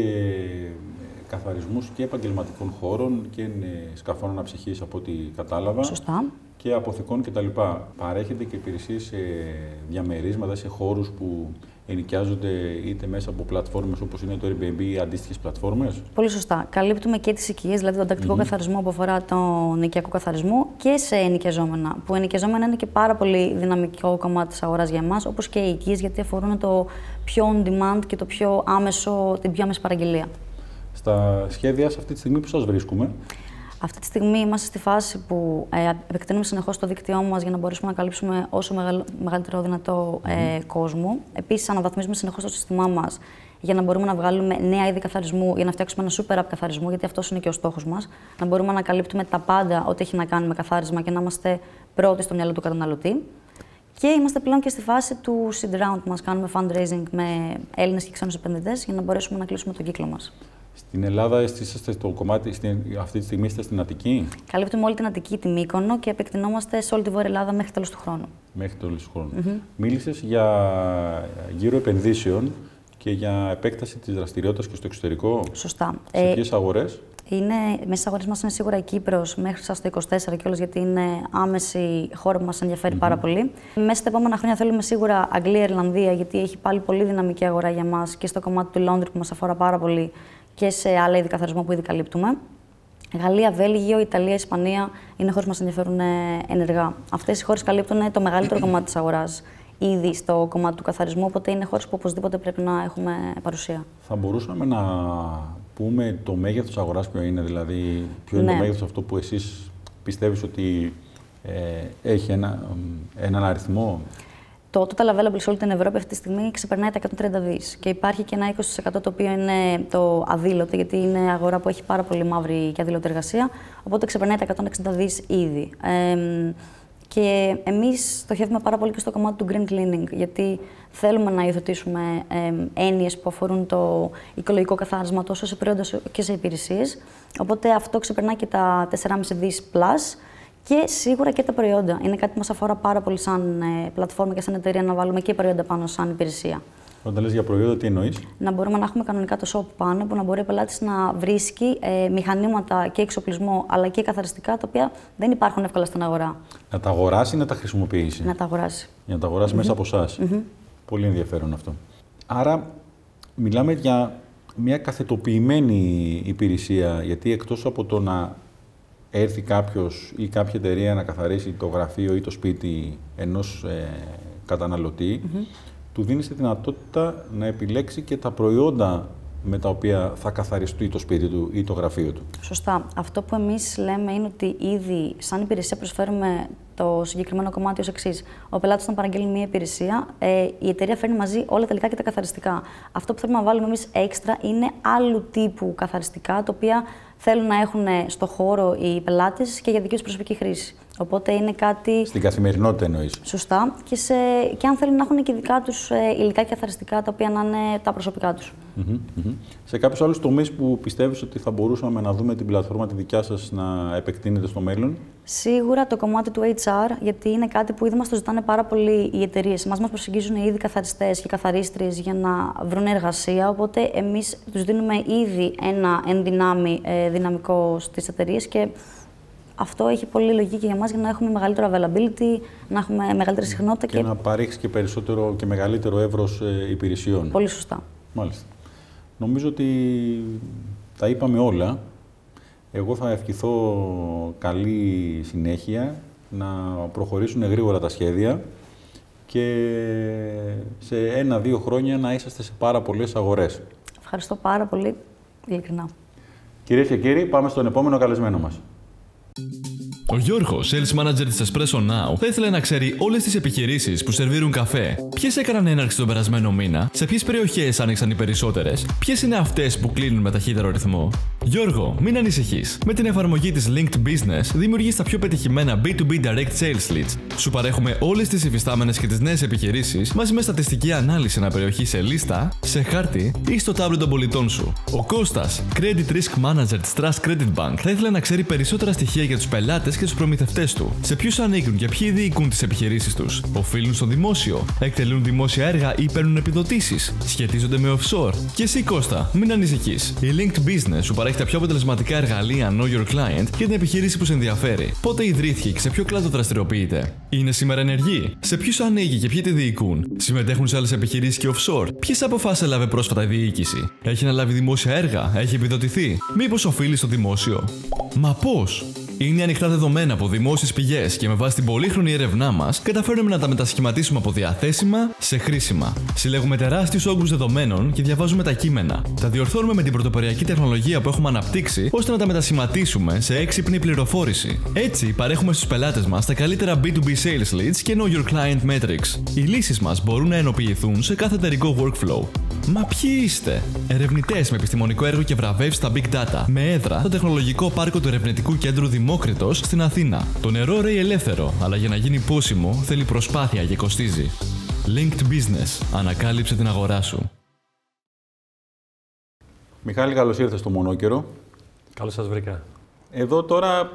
καθαρισμούς και επαγγελματικών χώρων και σκαφών αναψυχής, από ό,τι κατάλαβα. Σωστά. Και αποθηκών κτλ. Παρέχετε και υπηρεσίες σε διαμερίσματα, σε χώρους που ενοικιάζονται είτε μέσα από πλατφόρμες όπως είναι το Airbnb ή αντίστοιχες πλατφόρμες? Πολύ σωστά. Καλύπτουμε και τις οικίες, δηλαδή τον τακτικό καθαρισμό που αφορά τον οικιακό καθαρισμό, και σε ενοικιαζόμενα. Που ενοικιαζόμενα είναι και πάρα πολύ δυναμικό κομμάτι της αγοράς για εμάς, όπως και οι οικίες, γιατί αφορούν το πιο on demand και το πιο άμεσο, την πιο άμεση παραγγελία. Στα σχέδια, σε αυτή τη στιγμή που σας βρίσκουμε? Αυτή τη στιγμή είμαστε στη φάση που επεκτείνουμε συνεχώς το δίκτυό μας για να μπορέσουμε να καλύψουμε όσο μεγαλύτερο δυνατό κόσμο. Επίσης, αναβαθμίζουμε συνεχώς το σύστημά μας για να μπορούμε να βγάλουμε νέα είδη καθαρισμού, για να φτιάξουμε ένα super app καθαρισμού, γιατί αυτός είναι και ο στόχος μας. Να μπορούμε να καλύπτουμε τα πάντα, ό,τι έχει να κάνει με καθάρισμα και να είμαστε πρώτοι στο μυαλό του καταναλωτή. Και είμαστε πλέον και στη φάση του seed round μας. Κάνουμε fundraising με Έλληνες και ξένους επενδυτές για να μπορέσουμε να κλείσουμε τον κύκλο μας. Στην Ελλάδα, είσαστε στο κομμάτι, αυτή τη στιγμή είστε στην Αττική? Καλύπτουμε όλη την Αττική, τη Μύκονο, και επεκτηνόμαστε σε όλη τη Βόρεια Ελλάδα μέχρι τέλος του χρόνου. Μέχρι τέλος του χρόνου. Μίλησες για γύρο επενδύσεων και για επέκταση της δραστηριότητας και στο εξωτερικό. Σωστά. Σε ποιες αγορές? Μέσα στις αγορές μας είναι σίγουρα η Κύπρος, μέχρι στο 24 κιόλας, γιατί είναι άμεση χώρα που μας ενδιαφέρει πάρα πολύ. Μέσα στα επόμενα χρόνια θέλουμε σίγουρα Αγγλία, Ιρλανδία, γιατί έχει πάλι πολύ δυναμική αγορά για μας, και στο κομμάτι του laundry που μας αφορά πάρα πολύ, και σε άλλα είδη καθαρισμό που ήδη καλύπτουμε. Γαλλία, Βέλγιο, Ιταλία, Ισπανία είναι χώρες που μας ενδιαφέρουν ενεργά. Αυτές οι χώρες καλύπτουν το μεγαλύτερο κομμάτι της αγοράς ήδη στο κομμάτι του καθαρισμού, οπότε είναι χώρες που οπωσδήποτε πρέπει να έχουμε παρουσία. Θα μπορούσαμε να πούμε το μέγεθος της αγοράς ποιο είναι, δηλαδή ποιο είναι το μέγεθος αυτό που εσείς πιστεύεις ότι έχει έναν αριθμό? Το total available σε όλη την Ευρώπη αυτή τη στιγμή ξεπερνάει τα 130 δις. Και υπάρχει και ένα 20% το οποίο είναι το αδήλωτο, γιατί είναι αγορά που έχει πάρα πολύ μαύρη και αδήλωτη εργασία. Οπότε ξεπερνάει τα 160 δις ήδη. Και εμείς στοχεύουμε πάρα πολύ και στο κομμάτι του green cleaning, γιατί θέλουμε να υιοθετήσουμε έννοιες που αφορούν το οικολογικό καθάρισμα τόσο σε προϊόντα και σε υπηρεσίες. Οπότε αυτό ξεπερνάει και τα 4,5 δις plus. Και σίγουρα και τα προϊόντα. Είναι κάτι που μας αφορά πάρα πολύ σαν πλατφόρμα και σαν εταιρεία, να βάλουμε και προϊόντα πάνω σαν υπηρεσία. Όταν λες για προϊόντα, τι εννοείς? Να μπορούμε να έχουμε κανονικά το shop πάνω, που να μπορεί ο πελάτης να βρίσκει μηχανήματα και εξοπλισμό, αλλά και καθαριστικά, τα οποία δεν υπάρχουν εύκολα στην αγορά. Να τα αγοράσει ή να τα χρησιμοποιήσει? Να τα αγοράσει. Για να τα αγοράσει μέσα από εσάς. Πολύ ενδιαφέρον αυτό. Άρα, μιλάμε για μια καθετοποιημένη υπηρεσία, γιατί εκτός από το να έρθει κάποιος ή κάποια εταιρεία να καθαρίσει το γραφείο ή το σπίτι ενός καταναλωτή, του δίνει τη δυνατότητα να επιλέξει και τα προϊόντα με τα οποία θα καθαριστεί το σπίτι του ή το γραφείο του. Σωστά. Αυτό που εμείς λέμε είναι ότι ήδη σαν υπηρεσία προσφέρουμε το συγκεκριμένο κομμάτι ως εξής. Ο πελάτης, όταν παραγγέλνει μια υπηρεσία, η εταιρεία φέρνει μαζί όλα τα υλικά και τα καθαριστικά. Αυτό που θέλουμε να βάλουμε εμείς έξτρα είναι άλλου τύπου καθαριστικά, τα οποία θέλουν να έχουν στο χώρο οι πελάτες και για δική τους προσωπική χρήση. Οπότε είναι κάτι. Στην καθημερινότητα εννοείς? Σωστά. Και αν θέλουν να έχουν και δικά τους υλικά και καθαριστικά, τα οποία να είναι τα προσωπικά τους. Σε κάποιους άλλους τομείς που πιστεύεις ότι θα μπορούσαμε να δούμε την πλατφόρμα τη δικιά σας να επεκτείνεται στο μέλλον? Σίγουρα το κομμάτι του HR, γιατί είναι κάτι που ήδη μας το ζητάνε πάρα πολύ οι εταιρείες. Μας προσεγγίζουν ήδη καθαριστές και καθαρίστριες για να βρουν εργασία. Οπότε εμείς τους δίνουμε ήδη ένα ενδυνάμει δυναμικό στις εταιρείες, και αυτό έχει πολύ λογική για μας, για να έχουμε μεγαλύτερο availability, να έχουμε μεγαλύτερη συχνότητα. Και να παρέχεις και περισσότερο και μεγαλύτερο εύρος υπηρεσιών. Πολύ σωστά. Μάλιστα. Νομίζω ότι τα είπαμε όλα. Εγώ θα ευχηθώ καλή συνέχεια, να προχωρήσουν γρήγορα τα σχέδια και σε 1-2 χρόνια να είσαστε σε πάρα πολλές αγορές. Ευχαριστώ πάρα πολύ, ειλικρινά. Κυρίες και κύριοι, πάμε στον επόμενο καλεσμένο μας. Ο Γιώργος, sales manager της Espresso Now, θα ήθελε να ξέρει όλες τις επιχειρήσεις που σερβίρουν καφέ. Ποιες έκαναν έναρξη τον περασμένο μήνα, σε ποιες περιοχές άνοιξαν οι περισσότερες, ποιες είναι αυτές που κλείνουν με ταχύτερο ρυθμό. Γιώργο, μην ανησυχείς. Με την εφαρμογή της Linked Business δημιουργείς τα πιο πετυχημένα B2B Direct Sales Leads. Σου παρέχουμε όλες τις υφιστάμενες και τις νέες επιχειρήσεις μαζί με στατιστική ανάλυση αναπεριοχή σε λίστα, σε χάρτη ή στο τάμπλετ των πολιτών σου. Ο Κώστας, Credit Risk Manager της Trust Credit Bank, θα ήθελε να ξέρει περισσότερα στοιχεία για τους πελάτες και τους προμηθευτές του. Σε ποιους ανήκουν και ποιοι διοικούν τις επιχειρήσεις τους. Οφείλουν στο δημόσιο, εκτελούν δημόσια έργα ή παίρνουν επιδοτήσεις. Σχετίζονται με offshore. Και εσύ, Κώστα, μην ανησυχείς. Η Linked Business σου παρέχει τα πιο αποτελεσματικά εργαλεία Know Your Client για την επιχείρηση που σε ενδιαφέρει. Πότε ιδρύθηκε και σε ποιο κλάδο δραστηριοποιείται. Είναι σήμερα ενεργή. Σε ποιους ανήκει και ποιοι τη διοικούν. Συμμετέχουν σε άλλες επιχειρήσεις και offshore. Ποιες αποφάσεις έλαβε πρόσφατα η διοίκηση. Έχει αναλάβει δημόσια έργα. Έχει επιδοτηθεί. Μήπως οφείλει στο δημόσιο. Μα πώς. Είναι ανοιχτά δεδομένα από δημόσιες πηγές και με βάση την πολύχρονη έρευνά μας καταφέρνουμε να τα μετασχηματίσουμε από διαθέσιμα σε χρήσιμα. Συλλέγουμε τεράστιους όγκους δεδομένων και διαβάζουμε τα κείμενα. Τα διορθώνουμε με την πρωτοποριακή τεχνολογία που έχουμε αναπτύξει ώστε να τα μετασχηματίσουμε σε έξυπνη πληροφόρηση. Έτσι, παρέχουμε στους πελάτες μας τα καλύτερα B2B sales leads και Know Your Client metrics. Οι λύσεις μας μπορούν να ενοποιηθούν σε κάθε εταιρικό workflow. Μα ποιοι είστε? Ερευνητές με επιστημονικό έργο και βραβεύσεις στα Big Data, με έδρα το τεχνολογικό πάρκο του Ερευνητικού Κέντρου Δημόκριτος στην Αθήνα. Το νερό ρέει ελεύθερο, αλλά για να γίνει πόσιμο θέλει προσπάθεια και κοστίζει. Linked Business. Ανακάλυψε την αγορά σου. Μιχάλη, καλώς ήρθες στο Μονόκερο. Καλώς σας βρήκα. Εδώ τώρα,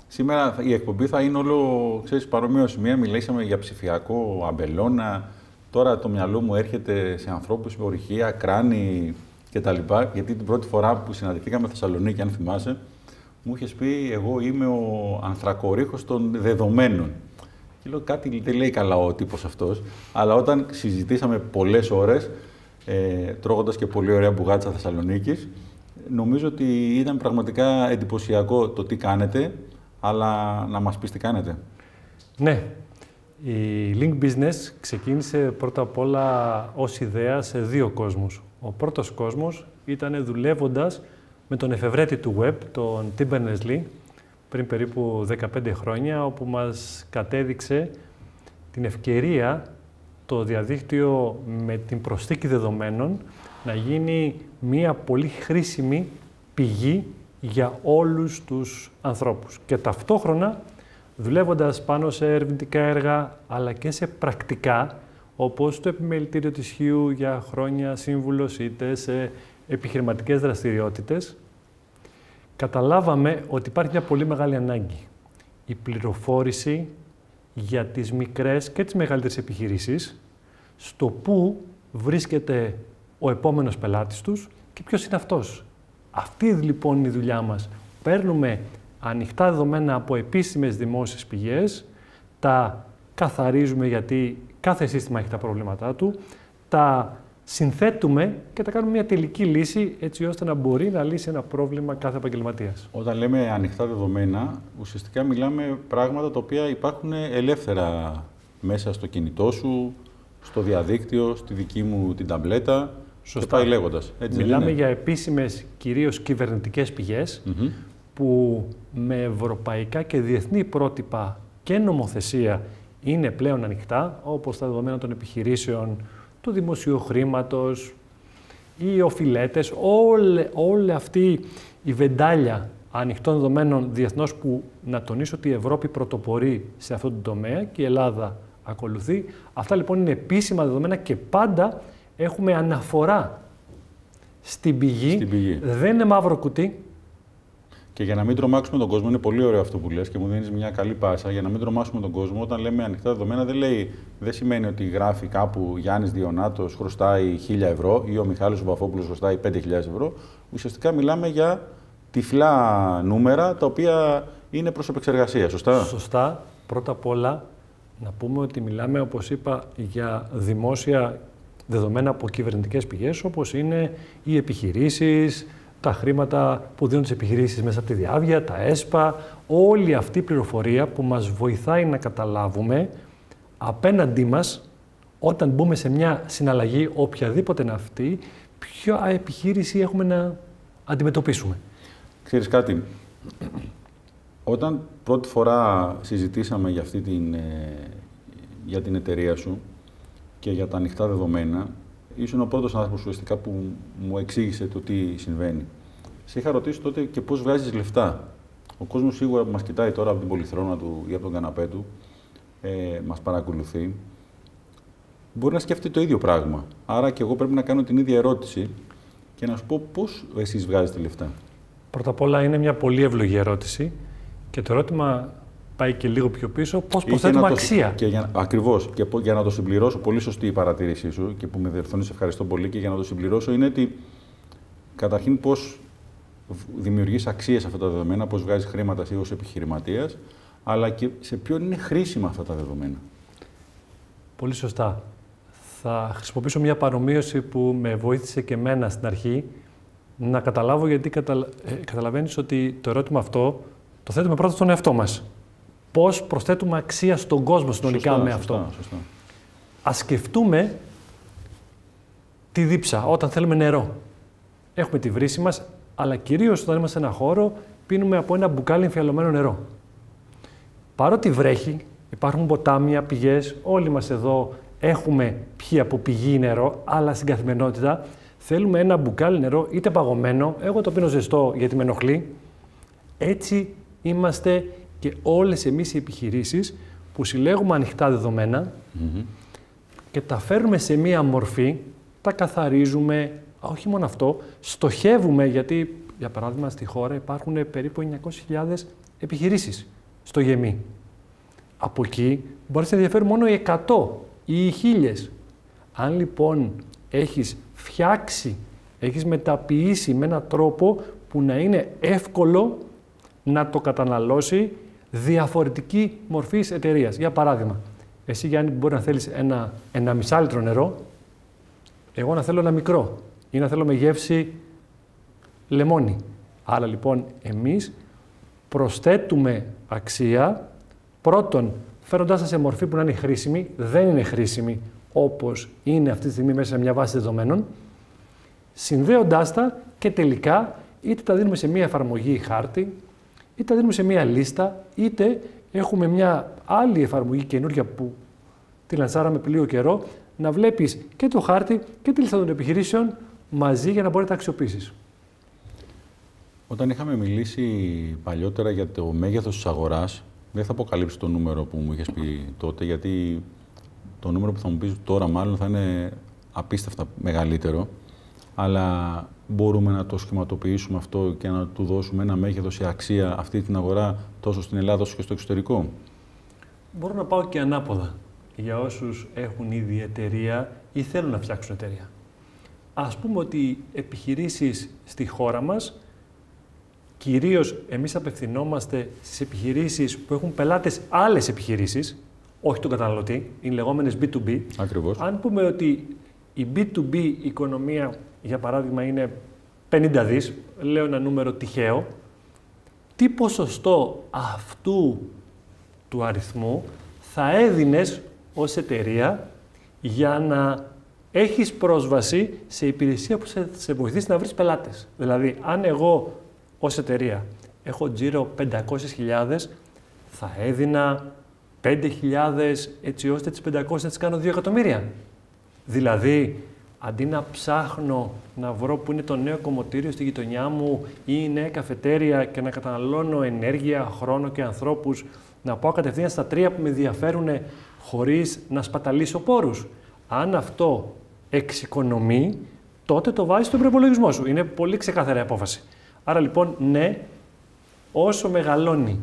σήμερα η εκπομπή θα είναι όλο, ξέρεις, παρόμοιο σημείο. Μιλήσαμε για ψηφιακό, αμπελώνα. Τώρα το μυαλό μου έρχεται σε ανθρώπους με ορυχεία, κράνη κτλ. Γιατί την πρώτη φορά που συναντηθήκαμε Θεσσαλονίκη, αν θυμάσαι, μου είχες πει εγώ είμαι ο ανθρακορίχος των δεδομένων. Και λέω κάτι δεν λέει καλά ο τύπος αυτός. Αλλά όταν συζητήσαμε πολλές ώρες, τρώγοντας και πολύ ωραία μπουγάτσα Θεσσαλονίκης, νομίζω ότι ήταν πραγματικά εντυπωσιακό το τι κάνετε, αλλά να μας πεις τι κάνετε. Ναι. Η Link Business ξεκίνησε πρώτα απ' όλα ως ιδέα σε δύο κόσμους. Ο πρώτος κόσμος ήταν δουλεύοντας με τον εφευρέτη του web, τον Tim Berners-Lee, πριν περίπου 15 χρόνια, όπου μας κατέδειξε την ευκαιρία το διαδίκτυο με την προσθήκη δεδομένων να γίνει μια πολύ χρήσιμη πηγή για όλους τους ανθρώπους. Και ταυτόχρονα δουλεύοντας πάνω σε ερευνητικά έργα, αλλά και σε πρακτικά, όπως το επιμελητήριο της Χίου για χρόνια σύμβουλος, είτε σε επιχειρηματικές δραστηριότητες, καταλάβαμε ότι υπάρχει μια πολύ μεγάλη ανάγκη. Η πληροφόρηση για τις μικρές και τις μεγαλύτερες επιχειρήσεις, στο πού βρίσκεται ο επόμενος πελάτης τους και ποιος είναι αυτός. Αυτή λοιπόν είναι η δουλειά μας. Παίρνουμε ανοιχτά δεδομένα από επίσημες δημόσιες πηγές, τα καθαρίζουμε γιατί κάθε σύστημα έχει τα προβλήματά του, τα συνθέτουμε και τα κάνουμε μια τελική λύση έτσι ώστε να μπορεί να λύσει ένα πρόβλημα κάθε επαγγελματίας. Όταν λέμε ανοιχτά δεδομένα, ουσιαστικά μιλάμε πράγματα τα οποία υπάρχουν ελεύθερα μέσα στο κινητό σου, στο διαδίκτυο, στη δική μου την ταμπλέτα. Σωστά. Και πάει λέγοντας. Έτσι μιλάμε για επίσημες, κυρίως κυβερνητικές πηγές, που με ευρωπαϊκά και διεθνή πρότυπα και νομοθεσία είναι πλέον ανοιχτά, όπως τα δεδομένα των επιχειρήσεων, του δημοσίου χρήματος, οι οφειλέτες, όλη αυτή η βεντάλια ανοιχτών δεδομένων διεθνώς, που να τονίσω ότι η Ευρώπη πρωτοπορεί σε αυτό το τομέα και η Ελλάδα ακολουθεί. Αυτά λοιπόν είναι επίσημα δεδομένα και πάντα έχουμε αναφορά στην πηγή. Δεν είναι μαύρο κουτί. Και για να μην τρομάξουμε τον κόσμο, είναι πολύ ωραίο αυτό που λες και μου δίνεις μια καλή πάσα. Για να μην τρομάξουμε τον κόσμο, όταν λέμε ανοιχτά δεδομένα, δεν σημαίνει ότι γράφει κάπου Γιάννης Διονάτος χρωστάει 1.000 ευρώ ή ο Μιχάλης Βαφόπουλος χρωστάει 5.000 ευρώ. Ουσιαστικά μιλάμε για τυφλά νούμερα τα οποία είναι προς επεξεργασία. Σωστά. Σωστά. Πρώτα απ' όλα, να πούμε ότι μιλάμε, όπως είπα, για δημόσια δεδομένα από κυβερνητικές πηγές, όπως είναι οι επιχειρήσεις, τα χρήματα που δίνουν τις επιχειρήσεις μέσα από τη διάβια, τα ΕΣΠΑ, όλη αυτή η πληροφορία που μας βοηθάει να καταλάβουμε απέναντί μας, όταν μπούμε σε μια συναλλαγή, οποιαδήποτε είναι αυτή, ποια επιχείρηση έχουμε να αντιμετωπίσουμε. Ξέρεις κάτι, όταν πρώτη φορά συζητήσαμε για την εταιρεία σου και για τα ανοιχτά δεδομένα, ήσουν ο πρώτος άνθρωπος ουσιαστικά που μου εξήγησε το τι συμβαίνει. Σε είχα ρωτήσει τότε και πώς βγάζεις λεφτά. Ο κόσμος σίγουρα που μας κοιτάει τώρα από την πολυθρόνα του ή από τον καναπέ του, μας παρακολουθεί, μπορεί να σκέφτεται το ίδιο πράγμα. Άρα και εγώ πρέπει να κάνω την ίδια ερώτηση και να σου πω πώς εσείς βγάζετε λεφτά. Πρώτα απ' όλα είναι μια πολύ εύλογη ερώτηση και το ερώτημα πάει και λίγο πιο πίσω, πώς προσθέτουμε αξία. Ακριβώς. Και για να το συμπληρώσω, πολύ σωστή η παρατήρησή σου και που με διορθώνεις, ευχαριστώ πολύ, και για να το συμπληρώσω είναι ότι καταρχήν πώς δημιουργείς αξίες σε αυτά τα δεδομένα, πώς βγάζεις χρήματα εσύ ως επιχειρηματίας, αλλά και σε ποιον είναι χρήσιμα αυτά τα δεδομένα. Πολύ σωστά. Θα χρησιμοποιήσω μια παρομοίωση που με βοήθησε και εμένα στην αρχή να καταλάβω, γιατί καταλαβαίνεις ότι το ερώτημα αυτό το θέτουμε πρώτα στον εαυτό μας. Πώς προσθέτουμε αξία στον κόσμο συνολικά με αυτό. Σωστά. Ας σκεφτούμε τη δίψα όταν θέλουμε νερό. Έχουμε τη βρύση μας, αλλά κυρίως όταν είμαστε σε ένα χώρο πίνουμε από ένα μπουκάλι εμφιαλωμένο νερό. Παρότι βρέχει, υπάρχουν ποτάμια, πηγές, όλοι μας εδώ έχουμε πιει από πηγή νερό, αλλά στην καθημερινότητα θέλουμε ένα μπουκάλι νερό είτε παγωμένο, εγώ το πίνω ζεστό γιατί με ενοχλεί. Έτσι είμαστε και όλες εμείς οι επιχειρήσεις που συλλέγουμε ανοιχτά δεδομένα και τα φέρνουμε σε μία μορφή, τα καθαρίζουμε, όχι μόνο αυτό, στοχεύουμε, γιατί για παράδειγμα στη χώρα υπάρχουν περίπου 900.000 επιχειρήσεις στο γεμί. Από εκεί μπορεί να ενδιαφέρουν μόνο οι 100 ή οι 1000. Αν λοιπόν έχεις φτιάξει, έχεις μεταποιήσει με έναν τρόπο που να είναι εύκολο να το καταναλώσει διαφορετική μορφής εταιρείας. Για παράδειγμα, εσύ Γιάννη μπορεί να θέλεις ένα μισάλιτρο νερό, εγώ να θέλω ένα μικρό ή να θέλω με γεύση λεμόνι. Άρα λοιπόν εμείς προσθέτουμε αξία, πρώτον φέροντάς τα σε μορφή που να είναι χρήσιμη, δεν είναι χρήσιμη όπως είναι αυτή τη στιγμή μέσα σε μια βάση δεδομένων, συνδέοντάς τα και τελικά είτε τα δίνουμε σε μια εφαρμογή χάρτη, είτε τα δίνουμε σε μια λίστα, είτε έχουμε μια άλλη εφαρμογή καινούργια που τη λανσάραμε πριν λίγο καιρό, να βλέπεις και το χάρτη και τη λίστα των επιχειρήσεων μαζί για να μπορείς να τα αξιοποιήσεις. Όταν είχαμε μιλήσει παλιότερα για το μέγεθος της αγοράς, δεν θα αποκαλύψω το νούμερο που μου είχες πει τότε, γιατί το νούμερο που θα μου πεις τώρα μάλλον θα είναι απίστευτα μεγαλύτερο, αλλά μπορούμε να το σχηματοποιήσουμε αυτό και να του δώσουμε ένα μέγεθος σε αξία αυτή την αγορά τόσο στην Ελλάδα όσο και στο εξωτερικό. Μπορώ να πάω και ανάποδα για όσους έχουν ήδη εταιρεία ή θέλουν να φτιάξουν εταιρεία. Ας πούμε ότι οι επιχειρήσεις στη χώρα μας, κυρίως εμείς απευθυνόμαστε στις επιχειρήσεις που έχουν πελάτες άλλες επιχειρήσεις, όχι τον καταναλωτή, είναι λεγόμενες B2B. Ακριβώς. Αν πούμε ότι η B2B οικονομία, για παράδειγμα, είναι 50 δις, λέω ένα νούμερο τυχαίο, τι ποσοστό αυτού του αριθμού θα έδινες ως εταιρεία για να έχεις πρόσβαση σε υπηρεσία που σε βοηθήσει να βρεις πελάτες. Δηλαδή, αν εγώ ως εταιρεία έχω τζίρο 500.000, θα έδινα 5.000 έτσι ώστε τις 500 να τις κάνω 2 εκατομμύρια. Δηλαδή, αντί να ψάχνω να βρω που είναι το νέο κομμωτήριο στη γειτονιά μου ή η νέα καφετέρια και να καταναλώνω ενέργεια, χρόνο και ανθρώπους, να πάω κατευθείαν στα 3 που με ενδιαφέρουν χωρίς να σπαταλήσω πόρους. Αν αυτό εξοικονομεί, τότε το βάζεις στον προϋπολογισμό σου. Είναι πολύ ξεκάθαρη απόφαση. Άρα λοιπόν, ναι, όσο μεγαλώνει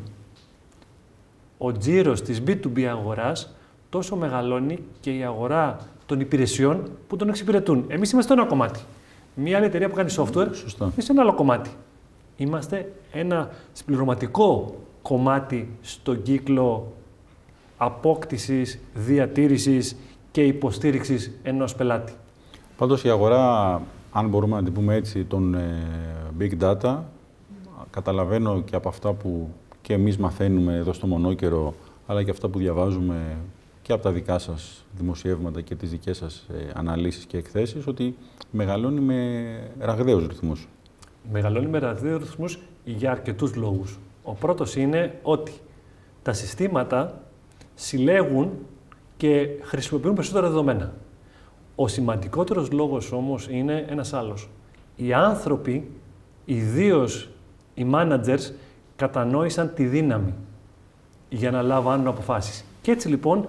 ο τζίρος της B2B αγοράς, τόσο μεγαλώνει και η αγορά των υπηρεσιών που τον εξυπηρετούν. Εμείς είμαστε ένα κομμάτι. Μία άλλη εταιρεία που κάνει software, είναι ένα άλλο κομμάτι. Είμαστε ένα συμπληρωματικό κομμάτι στον κύκλο απόκτησης, διατήρησης και υποστήριξης ενός πελάτη. Πάντως η αγορά, αν μπορούμε να την πούμε έτσι, των big data, καταλαβαίνω και από αυτά που και εμείς μαθαίνουμε εδώ στο Μονόκερο, αλλά και αυτά που διαβάζουμε και από τα δικά σας δημοσιεύματα και τις δικές σας αναλύσεις και εκθέσεις ότι μεγαλώνει με ραγδαίους ρυθμούς. Μεγαλώνει με ραγδαίους ρυθμούς για αρκετούς λόγους. Ο πρώτος είναι ότι τα συστήματα συλλέγουν και χρησιμοποιούν περισσότερα δεδομένα. Ο σημαντικότερος λόγος όμως είναι ένας άλλος. Οι άνθρωποι, ιδίως οι managers, κατανόησαν τη δύναμη για να λαμβάνουν αποφάσεις. Και έτσι λοιπόν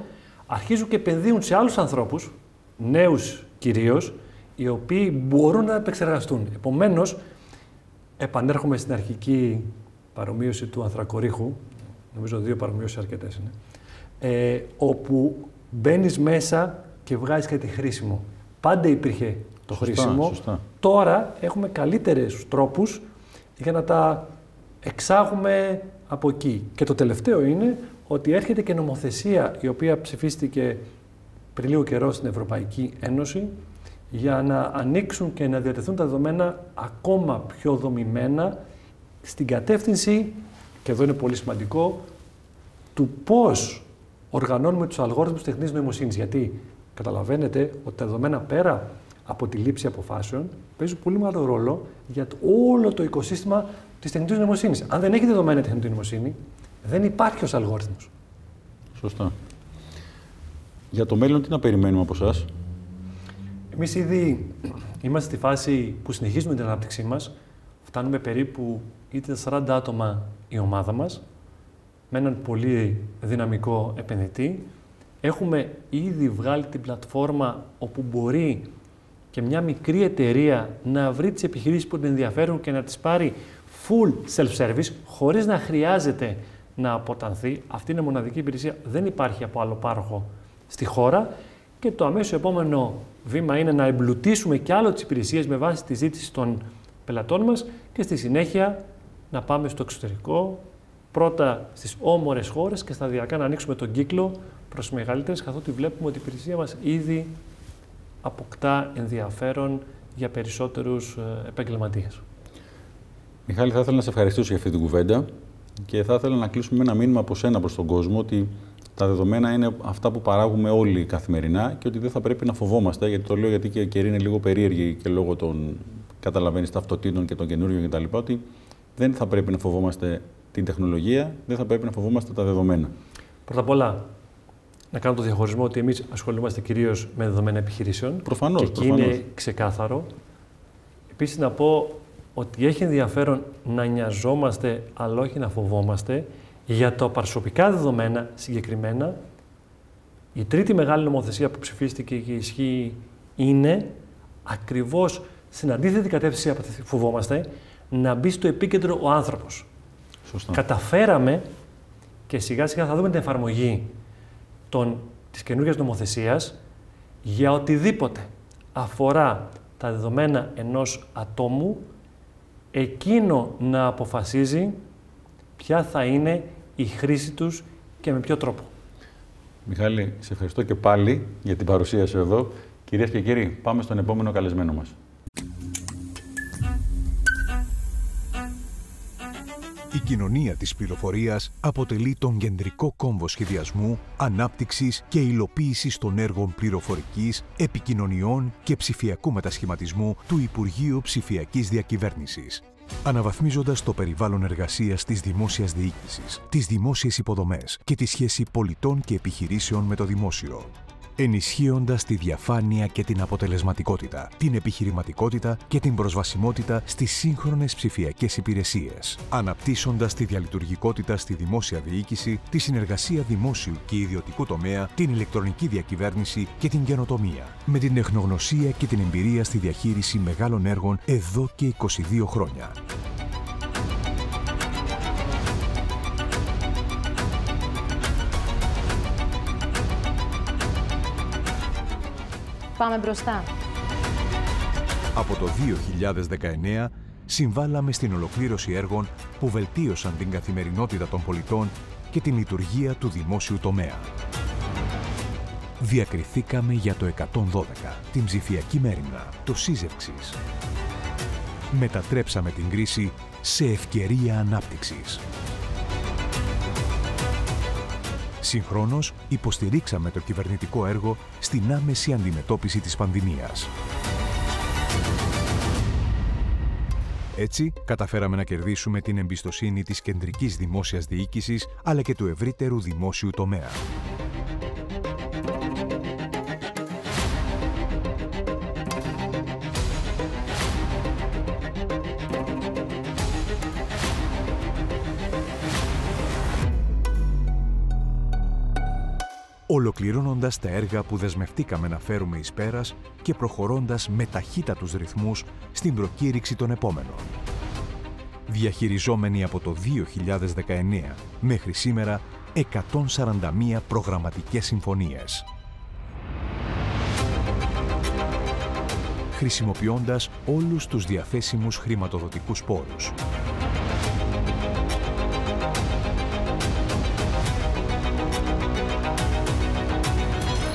αρχίζουν και επενδύουν σε άλλους ανθρώπους, νέους κυρίως, οι οποίοι μπορούν να επεξεργαστούν. Επομένως, επανέρχομαι στην αρχική παρομοίωση του ανθρακορίχου, νομίζω 2 παρομοίωσεις αρκετές είναι, όπου μπαίνεις μέσα και βγάζεις κάτι χρήσιμο. Πάντα υπήρχε το χρήσιμο. Σωστά. Τώρα έχουμε καλύτερους τρόπους για να τα εξάγουμε από εκεί. Και το τελευταίο είναι ότι έρχεται και νομοθεσία η οποία ψηφίστηκε πριν λίγο καιρό στην Ευρωπαϊκή Ένωση για να ανοίξουν και να διατεθούν τα δεδομένα ακόμα πιο δομημένα στην κατεύθυνση, και εδώ είναι πολύ σημαντικό, του πώς οργανώνουμε τους αλγόριθμους τεχνητής νοημοσύνης. Γιατί καταλαβαίνετε ότι τα δεδομένα πέρα από τη λήψη αποφάσεων παίζουν πολύ μεγάλο ρόλο για όλο το οικοσύστημα της τεχνητής νοημοσύνης. Αν δεν έχει δεδομένα τεχνητή νοημοσύνη, δεν υπάρχει ως αλγόριθμος. Σωστά. Για το μέλλον τι να περιμένουμε από εσάς? Εμείς ήδη είμαστε στη φάση που συνεχίζουμε την ανάπτυξή μας. Φτάνουμε περίπου είτε 40 άτομα η ομάδα μας, με έναν πολύ δυναμικό επενδυτή. Έχουμε ήδη βγάλει την πλατφόρμα όπου μπορεί και μια μικρή εταιρεία να βρει τις επιχειρήσεις που την ενδιαφέρουν και να τις πάρει full self-service, χωρίς να χρειάζεται να αποτανθεί. Αυτή είναι μοναδική υπηρεσία, δεν υπάρχει από άλλο πάροχο στη χώρα. Και το αμέσως επόμενο βήμα είναι να εμπλουτίσουμε και άλλο τις υπηρεσίες με βάση τη ζήτηση των πελατών μας και στη συνέχεια να πάμε στο εξωτερικό, πρώτα στις όμορες χώρες και σταδιακά να ανοίξουμε τον κύκλο προς μεγαλύτερες, καθότι βλέπουμε ότι η υπηρεσία μας ήδη αποκτά ενδιαφέρον για περισσότερους επαγγελματίες. Μιχάλη, θα ήθελα να σε ευχαριστήσω για αυτή την κουβέντα και θα ήθελα να κλείσουμε με ένα μήνυμα από σένα προς τον κόσμο ότι τα δεδομένα είναι αυτά που παράγουμε όλοι καθημερινά και ότι δεν θα πρέπει να φοβόμαστε, γιατί το λέω γιατί και η καιρή είναι λίγο περίεργη και λόγω των, καταλαβαίνεις, ταυτοτήτων και των καινούριων κτλ. Ότι δεν θα πρέπει να φοβόμαστε την τεχνολογία, δεν θα πρέπει να φοβόμαστε τα δεδομένα. Πρώτα απ' όλα, να κάνω το διαχωρισμό ότι εμείς ασχολούμαστε κυρίως με δεδομένα επιχειρήσεων. Προφανώς. Και εκεί είναι ξεκάθαρο. Επίσης, να πω ότι έχει ενδιαφέρον να νοιαζόμαστε, αλλά όχι να φοβόμαστε. Για τα προσωπικά δεδομένα συγκεκριμένα, η τρίτη μεγάλη νομοθεσία που ψηφίστηκε και ισχύει είναι ακριβώς στην αντίθετη κατεύθυνση από αυτή που φοβόμαστε, να μπει στο επίκεντρο ο άνθρωπος. Σωστά. Καταφέραμε και σιγά σιγά θα δούμε την εφαρμογή της καινούργιας νομοθεσίας για οτιδήποτε αφορά τα δεδομένα ενός ατόμου, εκείνο να αποφασίζει ποια θα είναι η χρήση τους και με ποιο τρόπο. Μιχάλη, σε ευχαριστώ και πάλι για την παρουσία σου εδώ. Κυρίες και κύριοι, πάμε στον επόμενο καλεσμένο μας. Η κοινωνία της πληροφορίας αποτελεί τον κεντρικό κόμβο σχεδιασμού, ανάπτυξης και υλοποίησης των έργων πληροφορικής, επικοινωνιών και ψηφιακού μετασχηματισμού του Υπουργείου Ψηφιακής Διακυβέρνησης. Αναβαθμίζοντας το περιβάλλον εργασίας της δημόσιας διοίκησης, τις δημόσιες υποδομές και τη σχέση πολιτών και επιχειρήσεων με το δημόσιο. Ενισχύοντας τη διαφάνεια και την αποτελεσματικότητα, την επιχειρηματικότητα και την προσβασιμότητα στις σύγχρονες ψηφιακές υπηρεσίες. Αναπτύσσοντας τη διαλειτουργικότητα στη δημόσια διοίκηση, τη συνεργασία δημόσιου και ιδιωτικού τομέα, την ηλεκτρονική διακυβέρνηση και την καινοτομία. Με την τεχνογνωσία και την εμπειρία στη διαχείριση μεγάλων έργων εδώ και 22 χρόνια. Πάμε μπροστά. Από το 2019 συμβάλαμε στην ολοκλήρωση έργων που βελτίωσαν την καθημερινότητα των πολιτών και την λειτουργία του δημόσιου τομέα. Διακριθήκαμε για το 112, την ψηφιακή μέριμνα, το σύζευξης. Μετατρέψαμε την κρίση σε ευκαιρία ανάπτυξης. Συγχρόνως, υποστηρίξαμε το κυβερνητικό έργο στην άμεση αντιμετώπιση της πανδημίας. Έτσι, καταφέραμε να κερδίσουμε την εμπιστοσύνη της κεντρικής δημόσιας διοίκησης, αλλά και του ευρύτερου δημόσιου τομέα. Ολοκληρώνοντας τα έργα που δεσμευτήκαμε να φέρουμε εις πέρας και προχωρώντας με ταχύτατους ρυθμούς στην προκήρυξη των επόμενων. Διαχειριζόμενοι από το 2019 μέχρι σήμερα 141 προγραμματικές συμφωνίες. Χρησιμοποιώντας όλους τους διαθέσιμους χρηματοδοτικούς πόρους.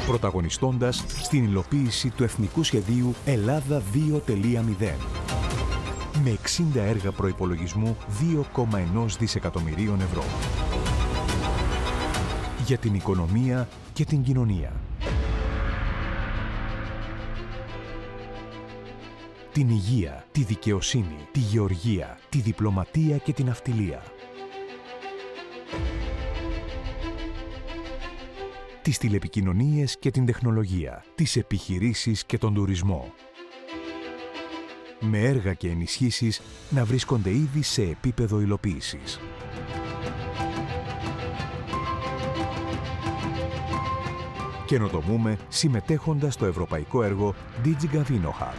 Πρωταγωνιστώντας στην υλοποίηση του Εθνικού Σχεδίου Ελλάδα 2.0 με 60 έργα προϋπολογισμού 2,1 δισεκατομμυρίων ευρώ. Για την οικονομία και την κοινωνία. Την υγεία, τη δικαιοσύνη, τη γεωργία, τη διπλωματία και την ναυτιλία. Τις τηλεπικοινωνίες και την τεχνολογία, τις επιχειρήσεις και τον τουρισμό. Με έργα και ενισχύσεις να βρίσκονται ήδη σε επίπεδο υλοποίησης. Καινοτομούμε συμμετέχοντας στο ευρωπαϊκό έργο DigiGavino Hub.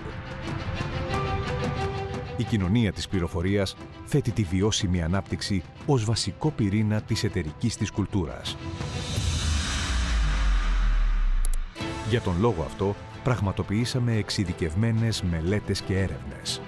Η κοινωνία της πληροφορίας θέτει τη βιώσιμη ανάπτυξη ως βασικό πυρήνα της εταιρικής της κουλτούρας. Για τον λόγο αυτό, πραγματοποιήσαμε εξειδικευμένες μελέτες και έρευνες.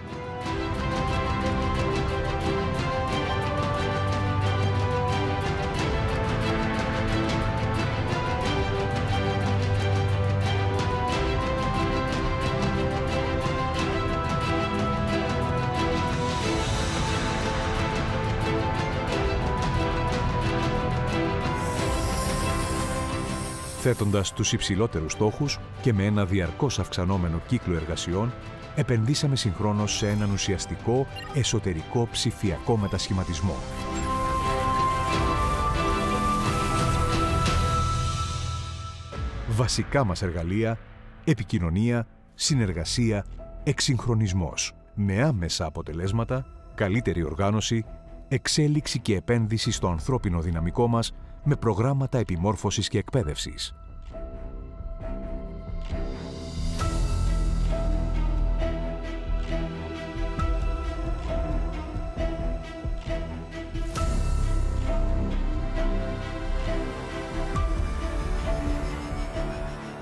Θέτοντας τους υψηλότερους στόχους και με ένα διαρκώς αυξανόμενο κύκλο εργασιών, επενδύσαμε συγχρόνως σε έναν ουσιαστικό εσωτερικό ψηφιακό μετασχηματισμό. Βασικά μας εργαλεία, επικοινωνία, συνεργασία, εξυγχρονισμός. Με άμεσα αποτελέσματα, καλύτερη οργάνωση, εξέλιξη και επένδυση στο ανθρώπινο δυναμικό μας με προγράμματα επιμόρφωσης και εκπαίδευσης.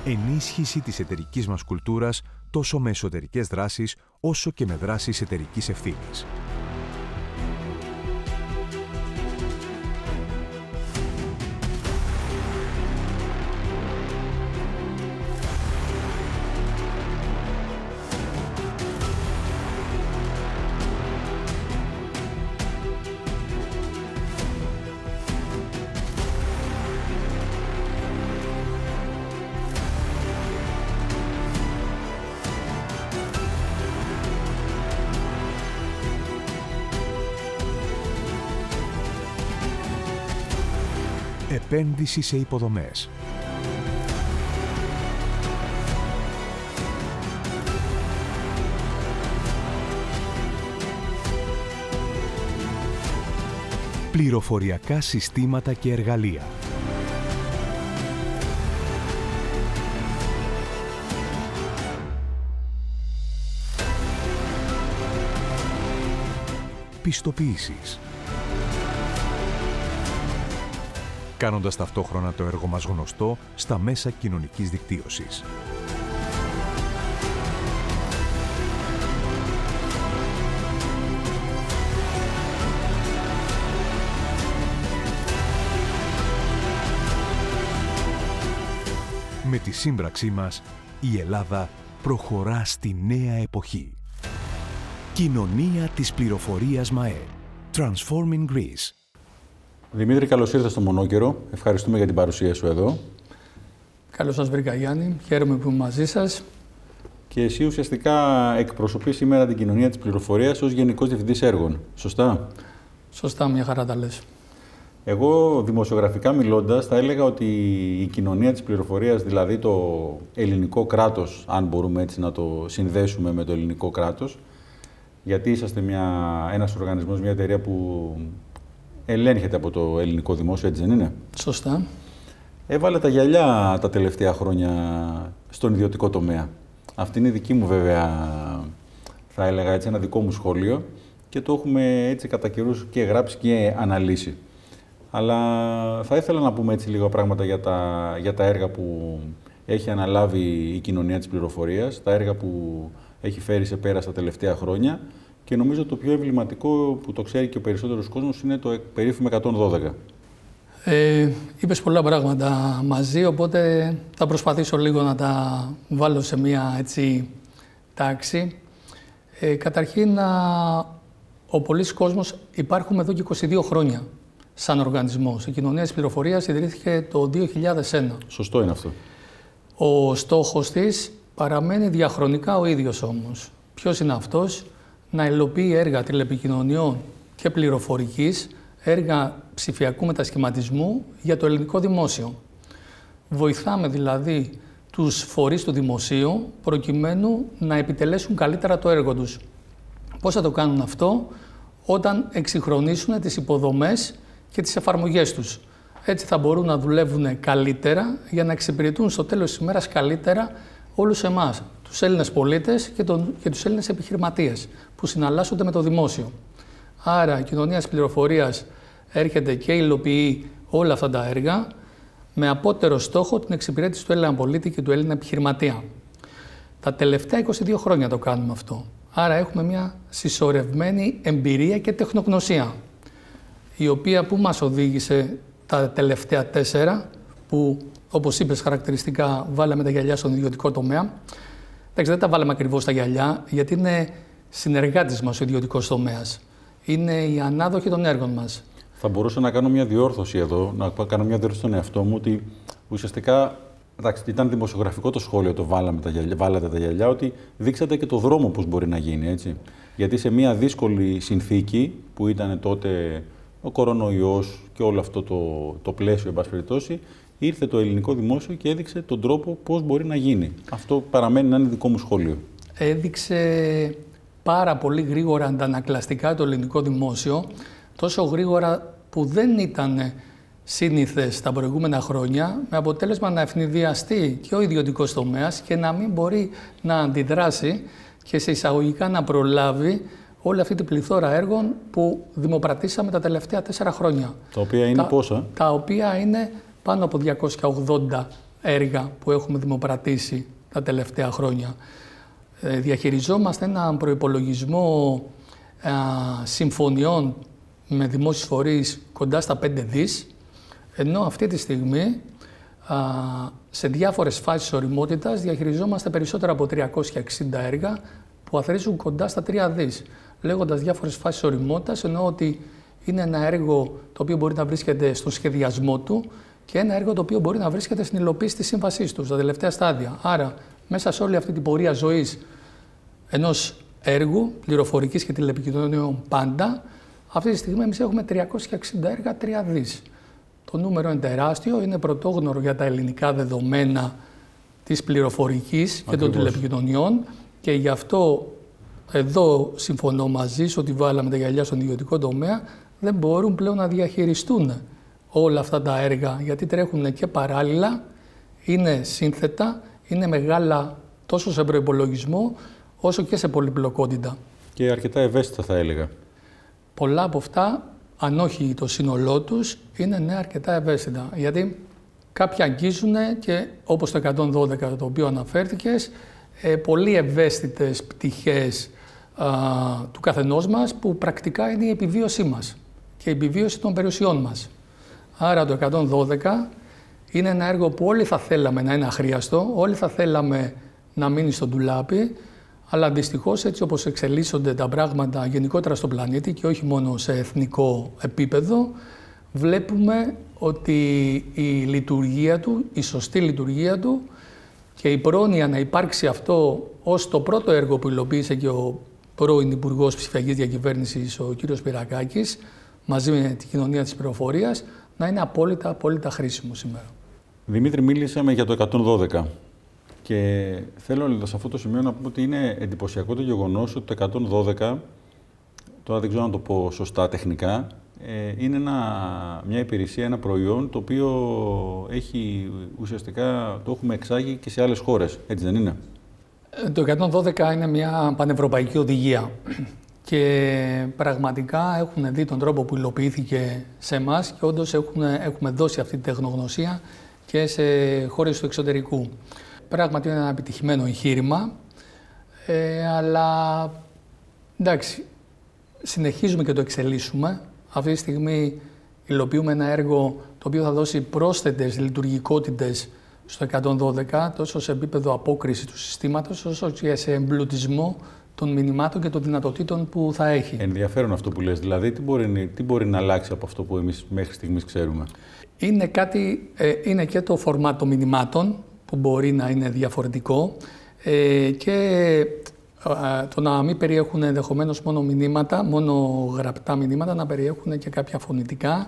Ενίσχυση της εταιρικής μας κουλτούρας τόσο με εσωτερικές δράσεις όσο και με δράσεις εταιρικής ευθύνης. Επένδυση σε υποδομές. Πληροφοριακά συστήματα και εργαλεία. Πιστοποίησης. Κάνοντας ταυτόχρονα το έργο μας γνωστό στα μέσα κοινωνικής δικτύωσης. Με τη σύμπραξή μας, η Ελλάδα προχωρά στη νέα εποχή. Κοινωνία της πληροφορίας ΜΑΕ. Transforming Greece. Δημήτρη, καλώς ήρθες στο Μονόκερο. Ευχαριστούμε για την παρουσία σου εδώ. Καλώς σας βρήκα, Γιάννη. Χαίρομαι που είμαι μαζί σας. Και εσύ ουσιαστικά εκπροσωπείς σήμερα την κοινωνία της πληροφορίας ως Γενικός Διευθυντής Έργων. Σωστά? Σωστά, μια χαρά τα λες. Εγώ, δημοσιογραφικά μιλώντας, θα έλεγα ότι η κοινωνία της πληροφορίας, δηλαδή το ελληνικό κράτος, αν μπορούμε έτσι να το συνδέσουμε με το ελληνικό κράτος, γιατί είσαστε ένας οργανισμός, μια εταιρεία που ελέγχεται από το ελληνικό δημόσιο, έτσι δεν είναι? Σωστά. Έβαλε τα γυαλιά τα τελευταία χρόνια στον ιδιωτικό τομέα. Αυτή είναι η δική μου, βέβαια, θα έλεγα έτσι, ένα δικό μου σχόλιο και το έχουμε έτσι κατά καιρούς και γράψει και αναλύσει. Αλλά θα ήθελα να πούμε έτσι λίγα πράγματα για τα έργα που έχει αναλάβει η κοινωνία της πληροφορίας, τα έργα που έχει φέρει σε πέρα στα τελευταία χρόνια και νομίζω το πιο εμβληματικό που το ξέρει και ο περισσότερος κόσμος είναι το περίφημο 112. Είπες πολλά πράγματα μαζί, οπότε θα προσπαθήσω λίγο να τα βάλω σε μία έτσι τάξη. Καταρχήν, ο πολύς κόσμος υπάρχουμε εδώ και 22 χρόνια σαν οργανισμός. Η κοινωνία της πληροφορίας ιδρύθηκε το 2001. Σωστό είναι αυτό. Ο στόχος της παραμένει διαχρονικά ο ίδιος όμως. Ποιος είναι αυτός? Να υλοποιεί έργα τηλεπικοινωνιών και πληροφορικής, έργα ψηφιακού μετασχηματισμού για το ελληνικό δημόσιο. Βοηθάμε δηλαδή τους φορείς του δημοσίου προκειμένου να επιτελέσουν καλύτερα το έργο τους. Πώς θα το κάνουν αυτό? Όταν εξυγχρονίσουν τις υποδομές και τις εφαρμογές τους. Έτσι θα μπορούν να δουλεύουν καλύτερα για να εξυπηρετούν στο τέλος της ημέρας καλύτερα όλους εμάς, τους Έλληνες πολίτες και τους Έλληνες επιχειρηματίες που συναλλάσσονται με το δημόσιο. Άρα η κοινωνία της πληροφορίας έρχεται και υλοποιεί όλα αυτά τα έργα με απότερο στόχο την εξυπηρέτηση του Έλληνα πολίτη και του Έλληνα επιχειρηματία. Τα τελευταία 22 χρόνια το κάνουμε αυτό. Άρα έχουμε μια συσσωρευμένη εμπειρία και τεχνογνωσία, η οποία που μας οδήγησε τα τελευταία 4, που όπως είπες χαρακτηριστικά βάλαμε τα γυαλιά στον ιδιωτικό τομέα. Εντάξει, δεν τα βάλαμε ακριβώς τα γυαλιά, γιατί είναι συνεργάτης μας ο ιδιωτικός τομέας. Είναι οι ανάδοχοι των έργων μας. Θα μπορούσα να κάνω μια διόρθωση εδώ, να κάνω μια διόρθωση στον εαυτό μου, ότι ουσιαστικά εντάξει, ήταν δημοσιογραφικό το σχόλιο, το βάλατε τα γυαλιά, ότι δείξατε και το δρόμο πώς μπορεί να γίνει, έτσι. Γιατί σε μια δύσκολη συνθήκη που ήταν τότε ο κορονοϊός και όλο αυτό το πλαίσιο, εν πάση περιπτώσει, ήρθε το ελληνικό δημόσιο και έδειξε τον τρόπο πώς μπορεί να γίνει. Αυτό παραμένει να είναι δικό μου σχόλιο. Έδειξε πάρα πολύ γρήγορα αντανακλαστικά το ελληνικό δημόσιο, τόσο γρήγορα που δεν ήταν σύνηθες τα προηγούμενα χρόνια, με αποτέλεσμα να ευνηδιαστεί και ο ιδιωτικός τομέας και να μην μπορεί να αντιδράσει και σε εισαγωγικά να προλάβει όλη αυτή την πληθώρα έργων που δημοπρατήσαμε τα τελευταία 4 χρόνια. Τα οποία είναι πόσα? Τα οποία είναι πάνω από 280 έργα που έχουμε δημοπρατήσει τα τελευταία χρόνια. Διαχειριζόμαστε έναν προϋπολογισμό συμφωνιών με δημόσιους φορείς κοντά στα 5 δις, ενώ αυτή τη στιγμή σε διάφορες φάσεις οριμότητας διαχειριζόμαστε περισσότερα από 360 έργα που αθροίζουν κοντά στα 3 δις. Λέγοντας διάφορες φάσεις οριμότητας, εννοώ ότι είναι ένα έργο το οποίο μπορεί να βρίσκεται στο σχεδιασμό του και ένα έργο το οποίο μπορεί να βρίσκεται στην υλοποίηση της σύμβασής του, στα τελευταία στάδια. Άρα, μέσα σε όλη αυτή την πορεία ζωής ενός έργου πληροφορικής και τηλεπικοινωνιών πάντα, αυτή τη στιγμή εμείς έχουμε 360 έργα, 3 δις. Το νούμερο είναι τεράστιο, είναι πρωτόγνωρο για τα ελληνικά δεδομένα της πληροφορικής και των τηλεπικοινωνιών και γι' αυτό εδώ συμφωνώ μαζί σου ότι βάλαμε τα γυαλιά στον ιδιωτικό τομέα, δεν μπορούν πλέον να διαχειριστούν όλα αυτά τα έργα, γιατί τρέχουν και παράλληλα, είναι σύνθετα, είναι μεγάλα τόσο σε προϋπολογισμό όσο και σε πολυπλοκότητα. Και αρκετά ευαίσθητα θα έλεγα. Πολλά από αυτά, αν όχι το σύνολό τους, είναι αρκετά ευαίσθητα. Γιατί κάποιοι αγγίζουν και όπως το 112 το οποίο αναφέρθηκες, πολύ ευαίσθητες πτυχές του καθενός μας που πρακτικά είναι η επιβίωσή μας και η επιβίωση των περιουσιών μας. Άρα το 112 είναι ένα έργο που όλοι θα θέλαμε να είναι αχρίαστο, όλοι θα θέλαμε να μείνει στο ντουλάπι, αλλά δυστυχώς έτσι όπως εξελίσσονται τα πράγματα γενικότερα στον πλανήτη και όχι μόνο σε εθνικό επίπεδο, βλέπουμε ότι η λειτουργία του, η σωστή λειτουργία του και η πρόνοια να υπάρξει αυτό ως το πρώτο έργο που υλοποίησε και ο πρώην Υπουργός Ψηφιακής Διακυβέρνησης, ο κ. Σπυρακάκης, μαζί με την κοινωνία της πληροφορίας, να είναι απόλυτα χρήσιμο σήμερα. Δημήτρη, μίλησαμε για το 112 και θέλω σε αυτό το σημείο να πούμε ότι είναι εντυπωσιακό το γεγονός ότι το 112, τώρα δεν ξέρω να το πω σωστά τεχνικά, είναι μια υπηρεσία, ένα προϊόν το οποίο έχει ουσιαστικά, το έχουμε εξάγει και σε άλλες χώρες, έτσι δεν είναι? Το 112 είναι μια πανευρωπαϊκή οδηγία και πραγματικά έχουν δει τον τρόπο που υλοποιήθηκε σε εμάς και όντως έχουμε δώσει αυτή τη τεχνογνωσία και σε χώρες του εξωτερικού. Πράγματι είναι ένα επιτυχημένο εγχείρημα, αλλά εντάξει, συνεχίζουμε και το εξελίσσουμε. Αυτή τη στιγμή υλοποιούμε ένα έργο το οποίο θα δώσει πρόσθετες λειτουργικότητες στο 112, τόσο σε επίπεδο απόκριση του συστήματος, όσο και σε εμπλουτισμό των μηνυμάτων και των δυνατοτήτων που θα έχει. Ενδιαφέρον αυτό που λες. Δηλαδή, τι μπορεί να αλλάξει από αυτό που εμείς μέχρι στιγμής ξέρουμε? Είναι και το φορμάτο μηνυμάτων που μπορεί να είναι διαφορετικό και το να μην περιέχουν ενδεχομένως μόνο μηνύματα, μόνο γραπτά μηνύματα, να περιέχουν και κάποια φωνητικά.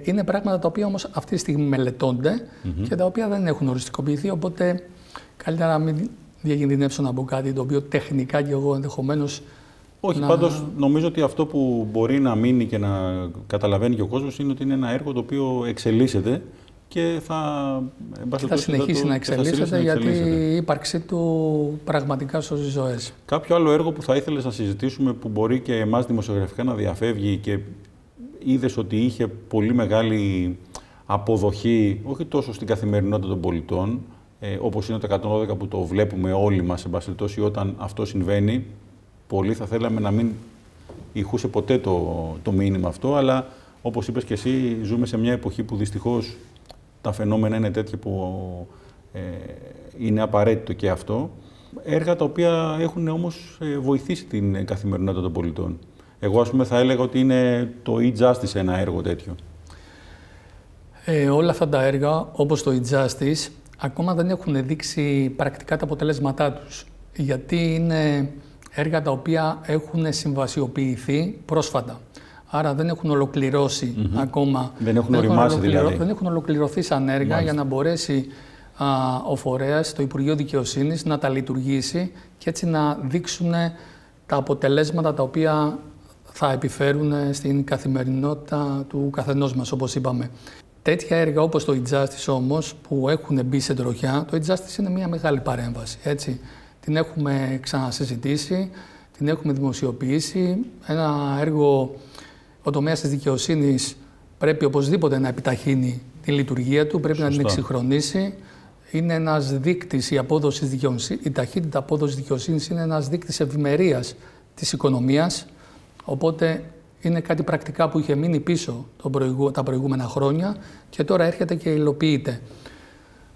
Είναι πράγματα τα οποία όμως αυτή τη στιγμή μελετώνται και τα οποία δεν έχουν οριστικοποιηθεί, οπότε καλύτερα να μην διακινδυνεύσω να πω κάτι το οποίο τεχνικά και εγώ ενδεχομένως... Όχι, πάντως νομίζω ότι αυτό που μπορεί να μείνει και να καταλαβαίνει και ο κόσμος είναι ότι είναι ένα έργο το οποίο εξελίσσεται και θα συνεχίσει να εξελίσσεται, γιατί η ύπαρξή του πραγματικά σώζει ζωές. Κάποιο άλλο έργο που θα ήθελες να συζητήσουμε που μπορεί και εμάς δημοσιογραφικά να διαφεύγει και είδες ότι είχε πολύ μεγάλη αποδοχή, όχι τόσο στην καθημερινότητα των πολιτών, όπως είναι το 112 που το βλέπουμε όλοι μας, εν πάση περιπτώσει, όταν αυτό συμβαίνει, πολύ θα θέλαμε να μην ηχούσε ποτέ το μήνυμα αυτό, αλλά όπως είπες και εσύ, ζούμε σε μια εποχή που δυστυχώς τα φαινόμενα είναι τέτοια που είναι απαραίτητο και αυτό. Έργα τα οποία έχουν όμως βοηθήσει την καθημερινότητα των πολιτών. Εγώ, ας πούμε, θα έλεγα ότι είναι το e-Justice ένα έργο τέτοιο. Όλα αυτά τα έργα, όπως το e-Justice, ακόμα δεν έχουν δείξει πρακτικά τα αποτελέσματά τους. Γιατί είναι έργα τα οποία έχουν συμβασιοποιηθεί πρόσφατα. Άρα δεν έχουν ολοκληρώσει ακόμα. Δεν έχουν οριμάσει δηλαδή. Δεν έχουν ολοκληρωθεί σαν έργα για να μπορέσει ο φορέας, το Υπουργείο Δικαιοσύνης, να τα λειτουργήσει και έτσι να δείξουν τα αποτελέσματα τα οποία θα επιφέρουν στην καθημερινότητα του καθενός μας, όπως είπαμε. Τέτοια έργα όπως το e-Justice όμως, που έχουν μπει σε τροχιά, το e-Justice είναι μια μεγάλη παρέμβαση, έτσι. Την έχουμε ξανασυζητήσει, την έχουμε δημοσιοποιήσει. Ένα έργο, ο τομέας της δικαιοσύνης πρέπει οπωσδήποτε να επιταχύνει τη λειτουργία του, πρέπει να την εξυγχρονίσει. Είναι ένας δείκτης, η ταχύτητα απόδοσης δικαιοσύνης είναι ένας δείκτης ευημερίας της οικονομίας. Οπότε είναι κάτι πρακτικά που είχε μείνει πίσω τα προηγούμενα χρόνια και τώρα έρχεται και υλοποιείται.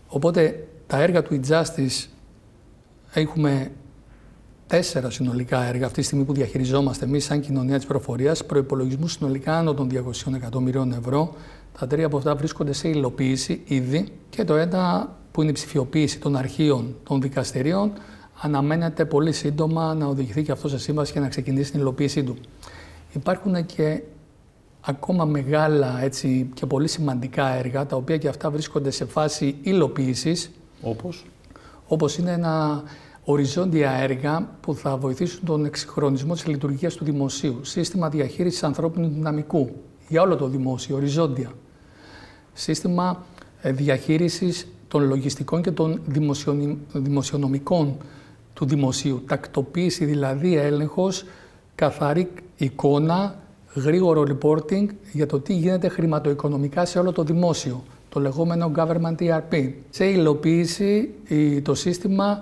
Οπότε τα έργα του e-Justice, έχουμε 4 συνολικά έργα αυτή τη στιγμή που διαχειριζόμαστε εμείς σαν κοινωνία της πληροφορίας, προϋπολογισμού συνολικά άνω των 200 εκατομμυρίων ευρώ. Τα 3 από αυτά βρίσκονται σε υλοποίηση ήδη και το ένα που είναι η ψηφιοποίηση των αρχείων των δικαστηρίων αναμένεται πολύ σύντομα να οδηγηθεί και αυτό σε σύμβαση και να ξεκινήσει την υλοποίησή του. Υπάρχουν και ακόμα μεγάλα και πολύ σημαντικά έργα, τα οποία και αυτά βρίσκονται σε φάση υλοποίησης. Όπως είναι ένα οριζόντια έργα που θα βοηθήσουν τον εξυγχρονισμό της λειτουργίας του δημοσίου. Σύστημα διαχείρισης ανθρώπινου δυναμικού για όλο το δημόσιο, οριζόντια. Σύστημα διαχείρισης των λογιστικών και των δημοσιονομικών του δημοσίου. Τακτοποίηση, δηλαδή έλεγχος, καθαρή εικόνα, γρήγορο reporting για το τι γίνεται χρηματοοικονομικά σε όλο το δημόσιο, το λεγόμενο Government ERP. Σε υλοποίηση το σύστημα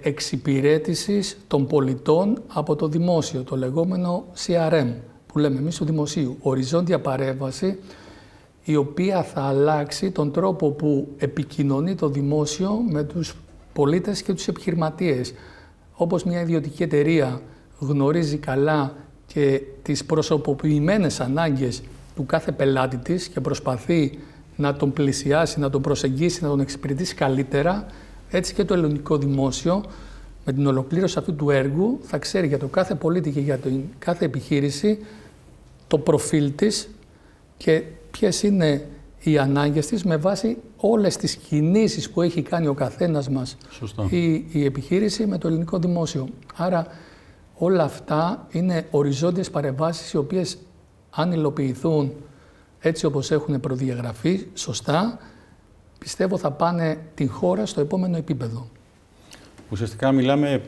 εξυπηρέτησης των πολιτών από το δημόσιο, το λεγόμενο CRM, που λέμε εμείς του δημοσίου. Οριζόντια παρέμβαση, η οποία θα αλλάξει τον τρόπο που επικοινωνεί το δημόσιο με τους πολίτες και τους επιχειρηματίες. Όπως μια ιδιωτική εταιρεία γνωρίζει καλά και τις προσωποποιημένες ανάγκες του κάθε πελάτη της και προσπαθεί να τον πλησιάσει, να τον προσεγγίσει, να τον εξυπηρετήσει καλύτερα, έτσι και το ελληνικό δημόσιο με την ολοκλήρωση αυτού του έργου θα ξέρει για το κάθε πολίτη και για την κάθε επιχείρηση το προφίλ της και ποιες είναι οι ανάγκες της με βάση όλες τις κινήσεις που έχει κάνει ο καθένας μας η επιχείρηση με το ελληνικό δημόσιο. Άρα όλα αυτά είναι οριζόντιες παρεμβάσεις οι οποίες αν υλοποιηθούν έτσι όπως έχουν προδιαγραφεί σωστά, πιστεύω θα πάνε την χώρα στο επόμενο επίπεδο. Ουσιαστικά μιλάμε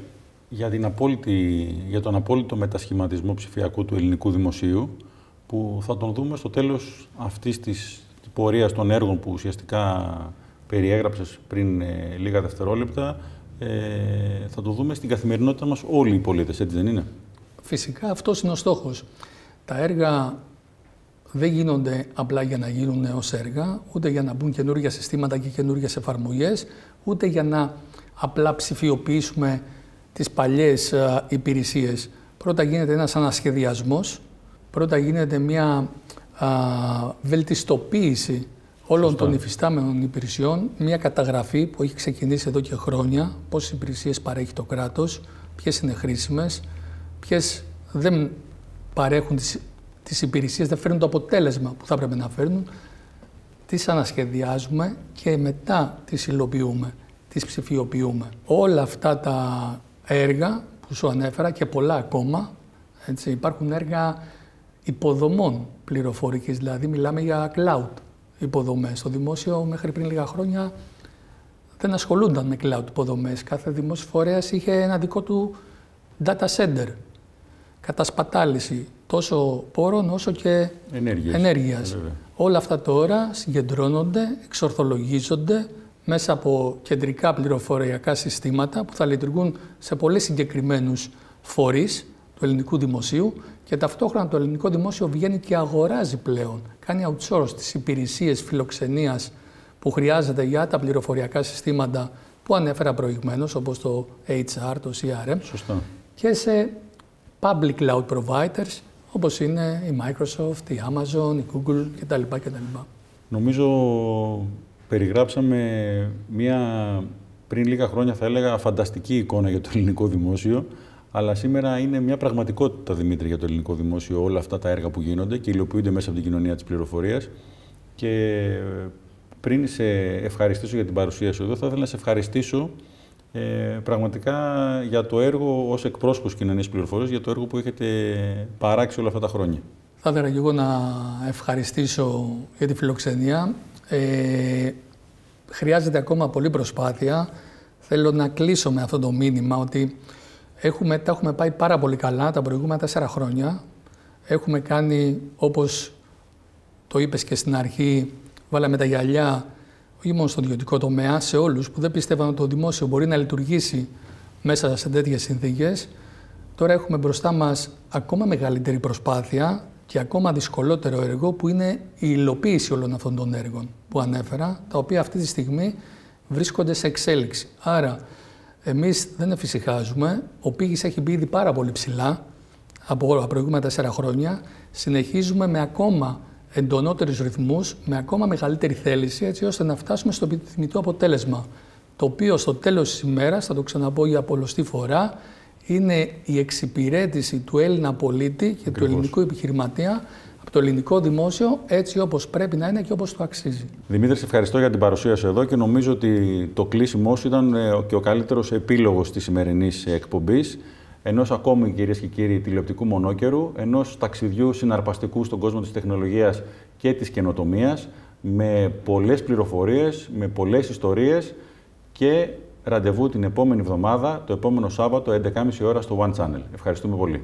για τον απόλυτο μετασχηματισμό ψηφιακού του ελληνικού δημοσίου, που θα τον δούμε στο τέλος αυτής της πορείας των έργων που ουσιαστικά περιέγραψες πριν λίγα δευτερόλεπτα. Θα το δούμε στην καθημερινότητα μας όλοι οι πολίτες, έτσι δεν είναι? Φυσικά αυτός είναι ο στόχος. Τα έργα δεν γίνονται απλά για να γίνουν ως έργα, ούτε για να μπουν καινούργια συστήματα και καινούργιες εφαρμογές, ούτε για να απλά ψηφιοποιήσουμε τις παλιές υπηρεσίες. Πρώτα γίνεται ένας ανασχεδιασμός, πρώτα γίνεται μια βελτιστοποίηση όλων των υφιστάμενων υπηρεσιών, μια καταγραφή που έχει ξεκινήσει εδώ και χρόνια, πόσες υπηρεσίες παρέχει το κράτος, ποιες είναι χρήσιμες, ποιες δεν παρέχουν τις υπηρεσίες, δεν φέρνουν το αποτέλεσμα που θα έπρεπε να φέρνουν, τις ανασχεδιάζουμε και μετά τις υλοποιούμε, τις ψηφιοποιούμε. Όλα αυτά τα έργα που σου ανέφερα και πολλά ακόμα, έτσι, υπάρχουν έργα υποδομών πληροφορικής, δηλαδή μιλάμε για cloud υποδομές. Στο δημόσιο μέχρι πριν λίγα χρόνια δεν ασχολούνταν με cloud υποδομές. Κάθε δημόσιο φορέας είχε ένα δικό του data center, κατασπατάληση τόσο πόρων όσο και ενέργειας. Όλα αυτά τώρα συγκεντρώνονται, εξορθολογίζονται μέσα από κεντρικά πληροφοριακά συστήματα που θα λειτουργούν σε πολύ συγκεκριμένους φορείς του ελληνικού δημοσίου και ταυτόχρονα το ελληνικό δημόσιο βγαίνει και αγοράζει πλέον. Κάνει outsource τις υπηρεσίες φιλοξενίας που χρειάζεται για τα πληροφοριακά συστήματα που ανέφερα προηγουμένως, όπως το HR, το CRM. Σωστά. Και σε public cloud providers, όπως είναι η Microsoft, η Amazon, η Google κτλ. Νομίζω περιγράψαμε πριν λίγα χρόνια θα έλεγα φανταστική εικόνα για το ελληνικό δημόσιο, αλλά σήμερα είναι μια πραγματικότητα, Δημήτρη, για το ελληνικό δημόσιο όλα αυτά τα έργα που γίνονται και υλοποιούνται μέσα από την κοινωνία της πληροφορίας. Και πριν σε ευχαριστήσω για την παρουσία σου εδώ, θα ήθελα να σε ευχαριστήσω πραγματικά για το έργο ως εκπρόσωπος κοινωνίας πληροφορίας, για το έργο που έχετε παράξει όλα αυτά τα χρόνια. Θα ήθελα και εγώ να ευχαριστήσω για τη φιλοξενία. Χρειάζεται ακόμα πολλή προσπάθεια. Θέλω να κλείσω με αυτό το μήνυμα ότι τα έχουμε πάει πάρα πολύ καλά τα προηγούμενα 4 χρόνια. Έχουμε κάνει, όπως το είπες και στην αρχή, βάλαμε τα γυαλιά όχι μόνο στον ιδιωτικό τομέα, σε όλους που δεν πίστευαν ότι το δημόσιο μπορεί να λειτουργήσει μέσα σε τέτοιες συνθήκες. Τώρα έχουμε μπροστά μας ακόμα μεγαλύτερη προσπάθεια και ακόμα δυσκολότερο έργο που είναι η υλοποίηση όλων αυτών των έργων που ανέφερα, τα οποία αυτή τη στιγμή βρίσκονται σε εξέλιξη. Άρα, εμείς δεν εφησυχάζουμε. Ο πύχης έχει μπει ήδη πάρα πολύ ψηλά από τα προηγούμενα 4 χρόνια. Συνεχίζουμε με ακόμα εντονότερους ρυθμούς, με ακόμα μεγαλύτερη θέληση, έτσι ώστε να φτάσουμε στο επιθυμητό αποτέλεσμα. Το οποίο στο τέλος της ημέρας, θα το ξαναπώ για πολλοστή φορά, είναι η εξυπηρέτηση του Έλληνα πολίτη και του ελληνικού επιχειρηματία από το ελληνικό δημόσιο, έτσι όπως πρέπει να είναι και όπως το αξίζει. Δημήτρη, σε ευχαριστώ για την παρουσία σου εδώ και νομίζω ότι το κλείσιμό σου ήταν και ο καλύτερος επίλογος της σημερινής εκπομπής. Ενός ακόμη, κυρίες και κύριοι, τηλεοπτικού μονόκερου, ενός ταξιδιού συναρπαστικού στον κόσμο της τεχνολογίας και της καινοτομίας, με πολλές πληροφορίες, με πολλές ιστορίες και ραντεβού την επόμενη εβδομάδα, το επόμενο Σάββατο, 11.30 ώρα στο One Channel. Ευχαριστούμε πολύ.